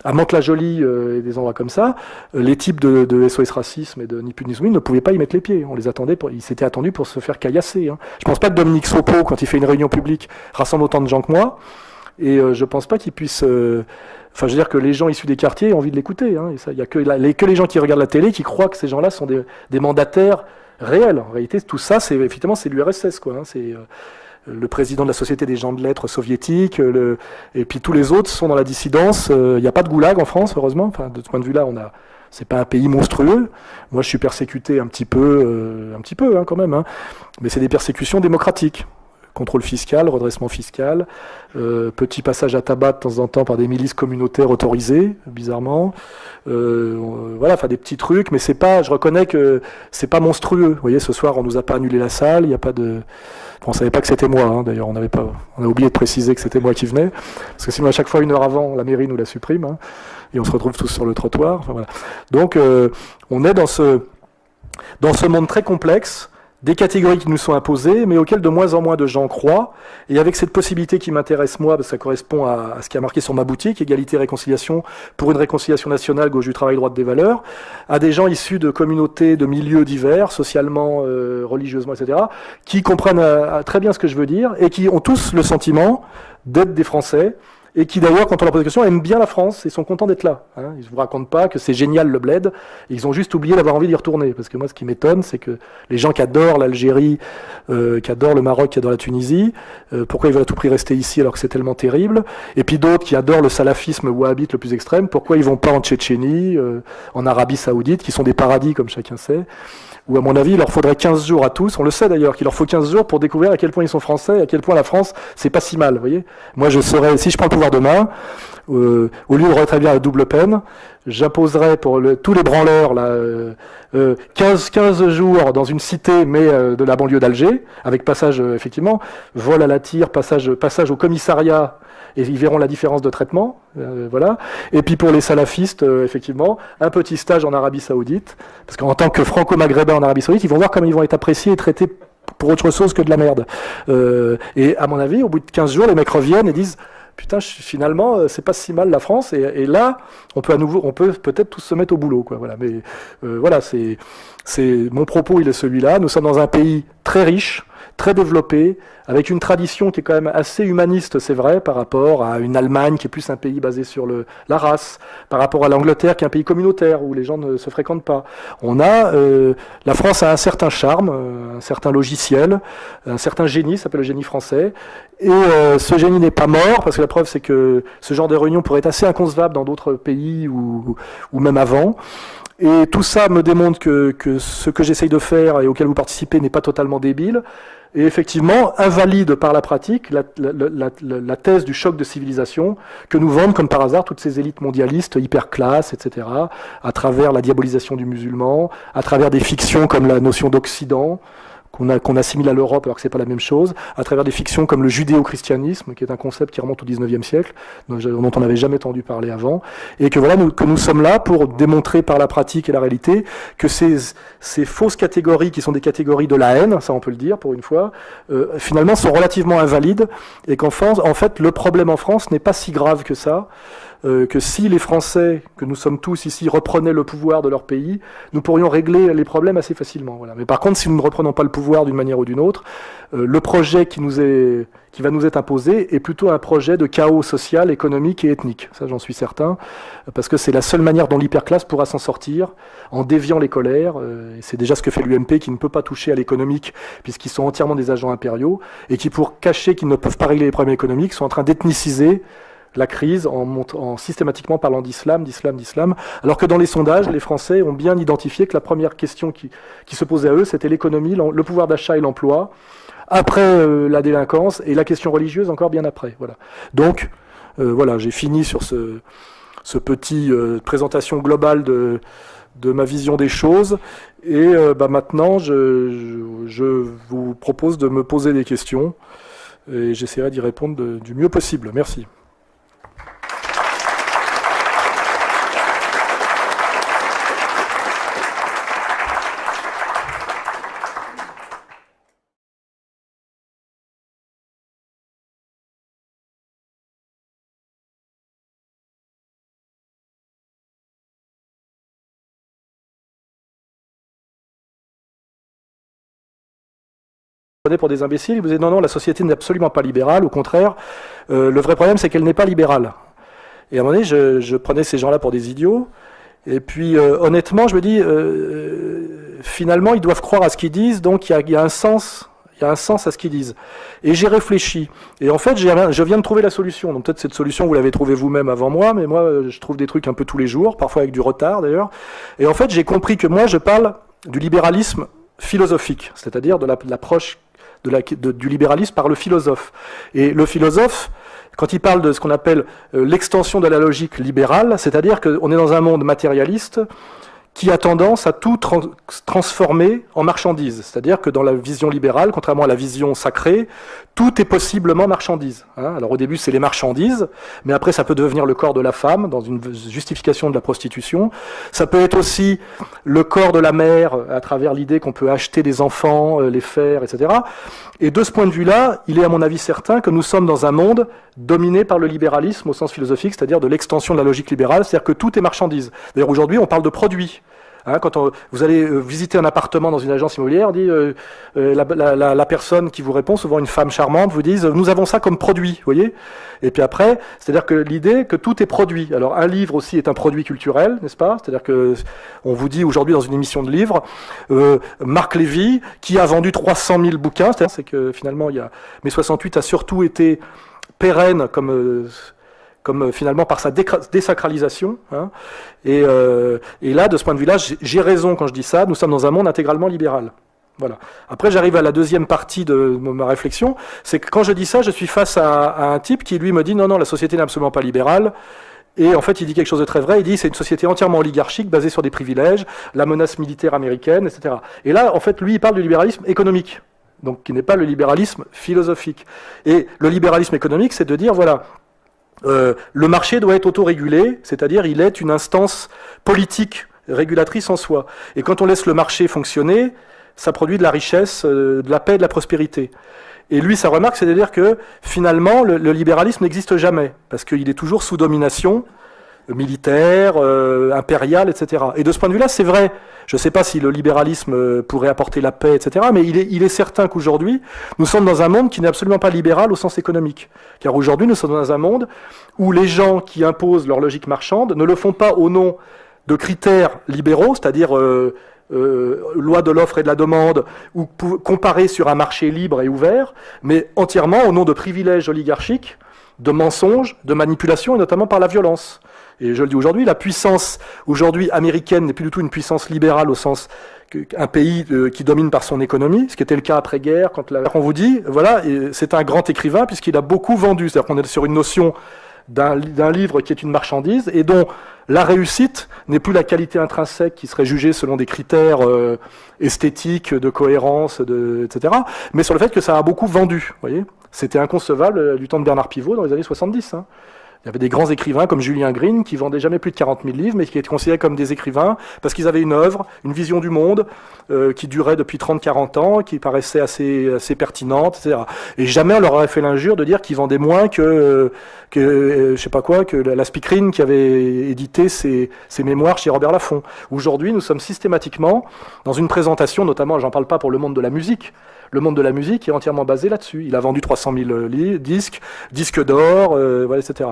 à Mantes-la-Jolie et des endroits comme ça. Les types de SOS Racisme et de Ni Pune Ni Soumise ne pouvaient pas y mettre les pieds. On les attendait, ils s'étaient attendus pour se faire caillasser. Hein. Je pense pas que Dominique Sopo, quand il fait une réunion publique, rassemble autant de gens que moi. Et je pense pas qu'il puisse. Enfin, je veux dire que les gens issus des quartiers ont envie de l'écouter. Hein. Il y a que les gens qui regardent la télé qui croient que ces gens-là sont des mandataires réel. En réalité, tout ça, c'est l'URSS, quoi. Hein. C'est le président de la Société des gens de lettres soviétique, et puis tous les autres sont dans la dissidence. Il n'y a pas de goulag en France, heureusement. Enfin, de ce point de vue-là, c'est pas un pays monstrueux. Moi, je suis persécuté un petit peu, hein, quand même. Hein. Mais c'est des persécutions démocratiques. Contrôle fiscal, redressement fiscal, petit passage à tabac de temps en temps par des milices communautaires autorisées, bizarrement. Voilà, enfin des petits trucs, mais je reconnais que c'est pas monstrueux. Vous voyez, ce soir, on nous a pas annulé la salle, il n'y a pas de. On savait pas que c'était moi, hein, d'ailleurs, on a oublié de préciser que c'était moi qui venais, parce que sinon à chaque fois 1 heure avant, la mairie nous la supprime, hein, et on se retrouve tous sur le trottoir. Enfin, voilà. Donc, on est dans ce monde très complexe. Des catégories qui nous sont imposées, mais auxquelles de moins en moins de gens croient. Et avec cette possibilité qui m'intéresse moi, parce que ça correspond à ce qui a marqué sur ma boutique, égalité, réconciliation, pour une réconciliation nationale, gauche du travail, droite des valeurs, à des gens issus de communautés, de milieux divers, socialement, religieusement, etc., qui comprennent très bien ce que je veux dire, et qui ont tous le sentiment d'être des Français, et qui d'ailleurs, quand on leur pose des questions, aiment bien la France et sont contents d'être là. Hein. Ils ne vous racontent pas que c'est génial le bled, ils ont juste oublié d'avoir envie d'y retourner. Parce que moi, ce qui m'étonne, c'est que les gens qui adorent l'Algérie, qui adorent le Maroc, qui adorent la Tunisie, pourquoi ils veulent à tout prix rester ici alors que c'est tellement terrible? Et puis d'autres qui adorent le salafisme wahhabite le plus extrême, pourquoi ils vont pas en Tchétchénie, en Arabie Saoudite, qui sont des paradis comme chacun sait, où à mon avis il leur faudrait 15 jours à tous, on le sait d'ailleurs, qu'il leur faut 15 jours pour découvrir à quel point ils sont français, à quel point la France c'est pas si mal, vous voyez. Moi je serais, si je prends le pouvoir demain, au lieu de rétablir la double peine, j'imposerais pour tous les branleurs là, 15 jours dans une cité mais de la banlieue d'Alger, avec passage effectivement, vol à la tire, passage au commissariat, et ils verront la différence de traitement, voilà. Et puis pour les salafistes, effectivement, un petit stage en Arabie Saoudite, parce qu'en tant que franco-maghrébins en Arabie Saoudite, ils vont voir comment ils vont être appréciés et traités pour autre chose que de la merde. Et à mon avis, au bout de 15 jours, les mecs reviennent et disent putain, finalement, c'est pas si mal la France, et là, on peut peut-être tous se mettre au boulot, quoi. Voilà. Mais voilà, c'est mon propos, il est celui-là. Nous sommes dans un pays très riche, très développé, avec une tradition qui est quand même assez humaniste, c'est vrai, par rapport à une Allemagne qui est plus un pays basé sur la race, par rapport à l'Angleterre qui est un pays communautaire où les gens ne se fréquentent pas. La France a un certain charme, un certain logiciel, un certain génie, ça s'appelle le génie français, et ce génie n'est pas mort, parce que la preuve c'est que ce genre de réunion pourrait être assez inconcevable dans d'autres pays ou même avant. Et tout ça me démontre que ce que j'essaye de faire et auquel vous participez n'est pas totalement débile. Et effectivement, invalide par la pratique la thèse du choc de civilisation que nous vendent comme par hasard toutes ces élites mondialistes hyper classes, etc., à travers la diabolisation du musulman, à travers des fictions comme la notion d'Occident, qu'on assimile à l'Europe alors que c'est pas la même chose, à travers des fictions comme le judéo-christianisme, qui est un concept qui remonte au XIXe siècle, dont on n'avait jamais entendu parler avant, et que voilà, que nous sommes là pour démontrer par la pratique et la réalité que ces fausses catégories, qui sont des catégories de la haine, ça on peut le dire pour une fois, finalement sont relativement invalides, et qu'en fait, le problème en France n'est pas si grave que ça, que si les Français, que nous sommes tous ici, reprenaient le pouvoir de leur pays, nous pourrions régler les problèmes assez facilement. Voilà. Mais par contre, si nous ne reprenons pas le pouvoir d'une manière ou d'une autre, le projet qui va nous être imposé est plutôt un projet de chaos social, économique et ethnique. Ça, j'en suis certain, parce que c'est la seule manière dont l'hyperclasse pourra s'en sortir, en déviant les colères. Et c'est déjà ce que fait l'UMP, qui ne peut pas toucher à l'économique, puisqu'ils sont entièrement des agents impériaux, et qui, pour cacher qu'ils ne peuvent pas régler les problèmes économiques, sont en train d'ethniciser la crise en systématiquement parlant d'islam, alors que dans les sondages, les Français ont bien identifié que la première question qui se posait à eux, c'était l'économie, le pouvoir d'achat et l'emploi, après la délinquance, et la question religieuse encore bien après. Voilà. Donc, voilà, j'ai fini sur ce petit présentation globale de ma vision des choses, et maintenant, je vous propose de me poser des questions, et j'essaierai d'y répondre du mieux possible. Merci. Pour des imbéciles, vous dites non, la société n'est absolument pas libérale, au contraire, le vrai problème c'est qu'elle n'est pas libérale. Et à un moment donné, je prenais ces gens-là pour des idiots, et puis honnêtement, je me dis, finalement, ils doivent croire à ce qu'ils disent, donc il y a un sens à ce qu'ils disent. Et j'ai réfléchi, et en fait, je viens de trouver la solution. Donc peut-être cette solution, vous l'avez trouvée vous-même avant moi, mais moi, je trouve des trucs un peu tous les jours, parfois avec du retard d'ailleurs. Et en fait, j'ai compris que moi, je parle du libéralisme philosophique, c'est-à-dire de l'approche du libéralisme par le philosophe. Et le philosophe, quand il parle de ce qu'on appelle l'extension de la logique libérale, c'est-à-dire qu'on est dans un monde matérialiste qui a tendance à tout transformer en marchandise. C'est-à-dire que dans la vision libérale, contrairement à la vision sacrée, tout est possiblement marchandise. Hein. Alors au début, c'est les marchandises, mais après, ça peut devenir le corps de la femme, dans une justification de la prostitution. Ça peut être aussi le corps de la mère, à travers l'idée qu'on peut acheter des enfants, les faire, etc. Et de ce point de vue-là, il est à mon avis certain que nous sommes dans un monde dominé par le libéralisme au sens philosophique, c'est-à-dire de l'extension de la logique libérale, c'est-à-dire que tout est marchandise. D'ailleurs, aujourd'hui, on parle de produits. Hein, quand vous allez visiter un appartement dans une agence immobilière, on dit, la personne qui vous répond, souvent une femme charmante, vous dit nous avons ça comme produit, vous voyez. Et puis après, c'est-à-dire que l'idée que tout est produit. Alors un livre aussi est un produit culturel, n'est-ce pas? C'est-à-dire que on vous dit aujourd'hui dans une émission de livres, Marc Lévy, qui a vendu 300 000 bouquins, c'est que finalement, mai 68 a surtout été pérenne comme finalement par sa désacralisation. Hein. Et là, de ce point de vue-là, j'ai raison quand je dis ça, nous sommes dans un monde intégralement libéral. Voilà. Après, j'arrive à la deuxième partie de ma réflexion, c'est que quand je dis ça, je suis face à un type qui, lui, me dit non, la société n'est absolument pas libérale. Et en fait, il dit quelque chose de très vrai, il dit c'est une société entièrement oligarchique, basée sur des privilèges, la menace militaire américaine, etc. Et là, en fait, lui, il parle du libéralisme économique, donc qui n'est pas le libéralisme philosophique. Et le libéralisme économique, c'est de dire, voilà, le marché doit être autorégulé, c'est-à-dire il est une instance politique régulatrice en soi. Et quand on laisse le marché fonctionner, ça produit de la richesse, de la paix, de la prospérité. Et lui, sa remarque, c'est de dire que finalement, le libéralisme n'existe jamais, parce qu'il est toujours sous domination militaire, impériale, etc. Et de ce point de vue-là, c'est vrai. Je ne sais pas si le libéralisme pourrait apporter la paix, etc. Mais il est certain qu'aujourd'hui, nous sommes dans un monde qui n'est absolument pas libéral au sens économique. Car aujourd'hui, nous sommes dans un monde où les gens qui imposent leur logique marchande ne le font pas au nom de critères libéraux, c'est-à-dire loi de l'offre et de la demande, ou comparé sur un marché libre et ouvert, mais entièrement au nom de privilèges oligarchiques, de mensonges, de manipulations, et notamment par la violence. Et je le dis aujourd'hui, la puissance aujourd'hui américaine n'est plus du tout une puissance libérale au sens qu'un pays qui domine par son économie, ce qui était le cas après-guerre, quand on vous dit, voilà, c'est un grand écrivain puisqu'il a beaucoup vendu, c'est-à-dire qu'on est sur une notion d'un livre qui est une marchandise et dont la réussite n'est plus la qualité intrinsèque qui serait jugée selon des critères esthétiques, de cohérence, etc., mais sur le fait que ça a beaucoup vendu. Vous voyez, c'était inconcevable du temps de Bernard Pivot dans les années 70. Hein. Il y avait des grands écrivains comme Julien Green qui vendaient jamais plus de 40 000 livres, mais qui étaient considérés comme des écrivains parce qu'ils avaient une œuvre, une vision du monde qui durait depuis 30-40 ans, qui paraissait assez pertinente, etc. Et jamais on leur aurait fait l'injure de dire qu'ils vendaient moins que je sais pas quoi, que la Speakerine qui avait édité ses mémoires chez Robert Laffont. Aujourd'hui, nous sommes systématiquement dans une présentation, notamment, j'en parle pas pour le monde de la musique. Le monde de la musique est entièrement basé là-dessus. Il a vendu 300 000 disques d'or, voilà, etc.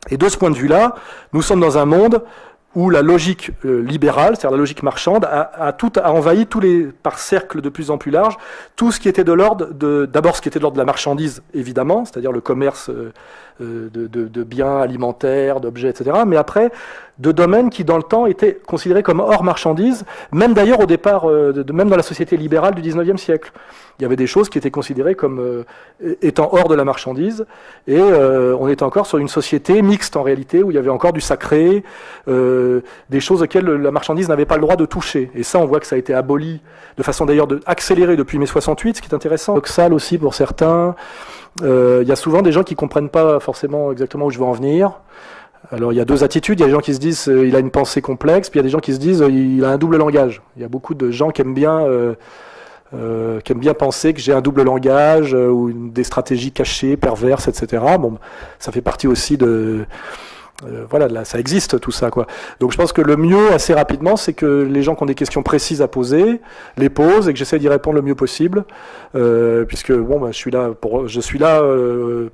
Et de ce point de vue-là, nous sommes dans un monde où la logique libérale, c'est-à-dire la logique marchande, a envahi par cercles de plus en plus larges, tout ce qui était de l'ordre d'abord ce qui était de l'ordre de la marchandise, évidemment, c'est-à-dire le commerce de biens alimentaires, d'objets, etc. Mais après, de domaines qui, dans le temps, étaient considérés comme hors marchandise, même d'ailleurs au départ, même dans la société libérale du 19e siècle. Il y avait des choses qui étaient considérées comme étant hors de la marchandise, et on était encore sur une société mixte en réalité, où il y avait encore du sacré, des choses auxquelles la marchandise n'avait pas le droit de toucher. Et ça, on voit que ça a été aboli de façon d'ailleurs accélérée depuis mai 68, ce qui est intéressant. Paradoxal aussi pour certains. Il y a souvent des gens qui comprennent pas forcément exactement où je veux en venir. Alors il y a deux attitudes, il y a des gens qui se disent il a une pensée complexe, puis il y a des gens qui se disent il a un double langage. Il y a beaucoup de gens qui aiment bien penser que j'ai un double langage ou des stratégies cachées, perverses, etc. Bon, ça fait partie aussi de voilà, là, ça existe tout ça, quoi. Donc je pense que le mieux, assez rapidement, c'est que les gens qui ont des questions précises à poser, les posent et que j'essaie d'y répondre le mieux possible, puisque bon, bah, je suis là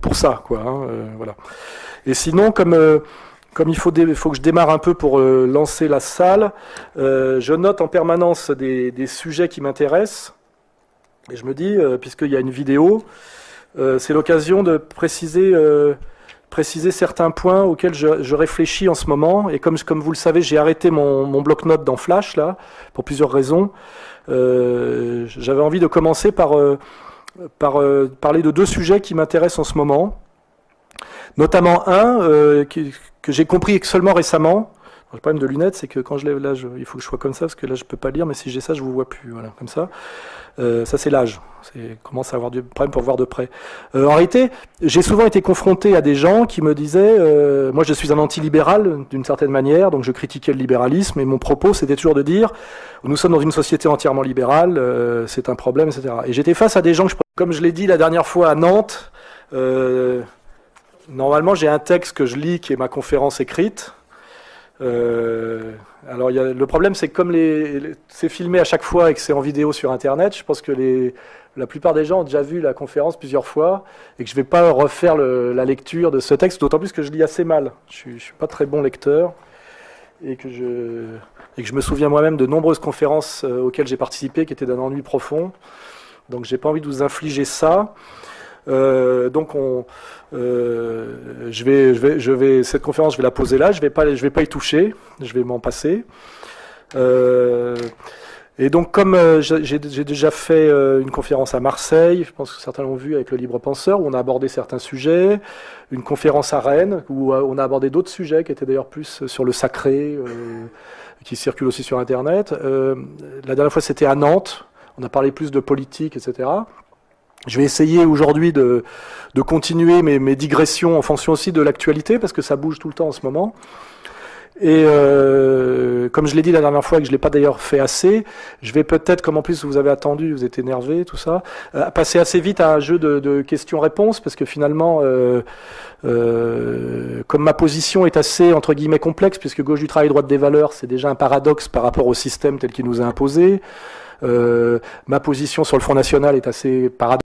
pour ça, quoi. Hein, voilà. Et sinon, comme il faut que je démarre un peu pour lancer la salle, je note en permanence des sujets qui m'intéressent. Et je me dis, puisqu'il y a une vidéo, c'est l'occasion de préciser certains points auxquels je réfléchis en ce moment. Et comme vous le savez, j'ai arrêté mon bloc-notes dans Flash, là, pour plusieurs raisons. J'avais envie de commencer par parler de deux sujets qui m'intéressent en ce moment. Notamment un que j'ai compris seulement récemment. Le problème de lunettes, c'est que quand je lève là, il faut que je sois comme ça, parce que là, je peux pas lire, mais si j'ai ça, je vous vois plus. Voilà, comme ça. Ça, c'est l'âge. Commence à avoir du problème pour voir de près. En réalité, j'ai souvent été confronté à des gens qui me disaient moi, je suis un antilibéral, d'une certaine manière, donc je critiquais le libéralisme, et mon propos, c'était toujours de dire nous sommes dans une société entièrement libérale, c'est un problème, etc. Et j'étais face à des gens comme je l'ai dit la dernière fois à Nantes, normalement, j'ai un texte que je lis qui est ma conférence écrite. Alors le problème, c'est que comme c'est filmé à chaque fois et que c'est en vidéo sur Internet, je pense que la plupart des gens ont déjà vu la conférence plusieurs fois et que je ne vais pas refaire la lecture de ce texte, d'autant plus que je lis assez mal. Je ne suis pas très bon lecteur et que je me souviens moi-même de nombreuses conférences auxquelles j'ai participé qui étaient d'un ennui profond. Donc j'ai pas envie de vous infliger ça. Donc cette conférence, je vais la poser là. Je vais pas y toucher. Je vais m'en passer. Et donc, comme j'ai déjà fait une conférence à Marseille, je pense que certains l'ont vu avec le Libre Penseur, où on a abordé certains sujets, une conférence à Rennes, où on a abordé d'autres sujets qui étaient d'ailleurs plus sur le sacré, qui circulent aussi sur Internet. La dernière fois, c'était à Nantes. On a parlé plus de politique, etc. Je vais essayer aujourd'hui de continuer mes digressions en fonction aussi de l'actualité, parce que ça bouge tout le temps en ce moment. Et comme je l'ai dit la dernière fois et que je ne l'ai pas d'ailleurs fait assez, je vais peut-être, comme en plus vous avez attendu, vous êtes énervé, tout ça, passer assez vite à un jeu de questions-réponses, parce que finalement, comme ma position est assez, entre guillemets, complexe, puisque gauche du travail, droite des valeurs, c'est déjà un paradoxe par rapport au système tel qu'il nous a imposé, ma position sur le Front National est assez paradoxale.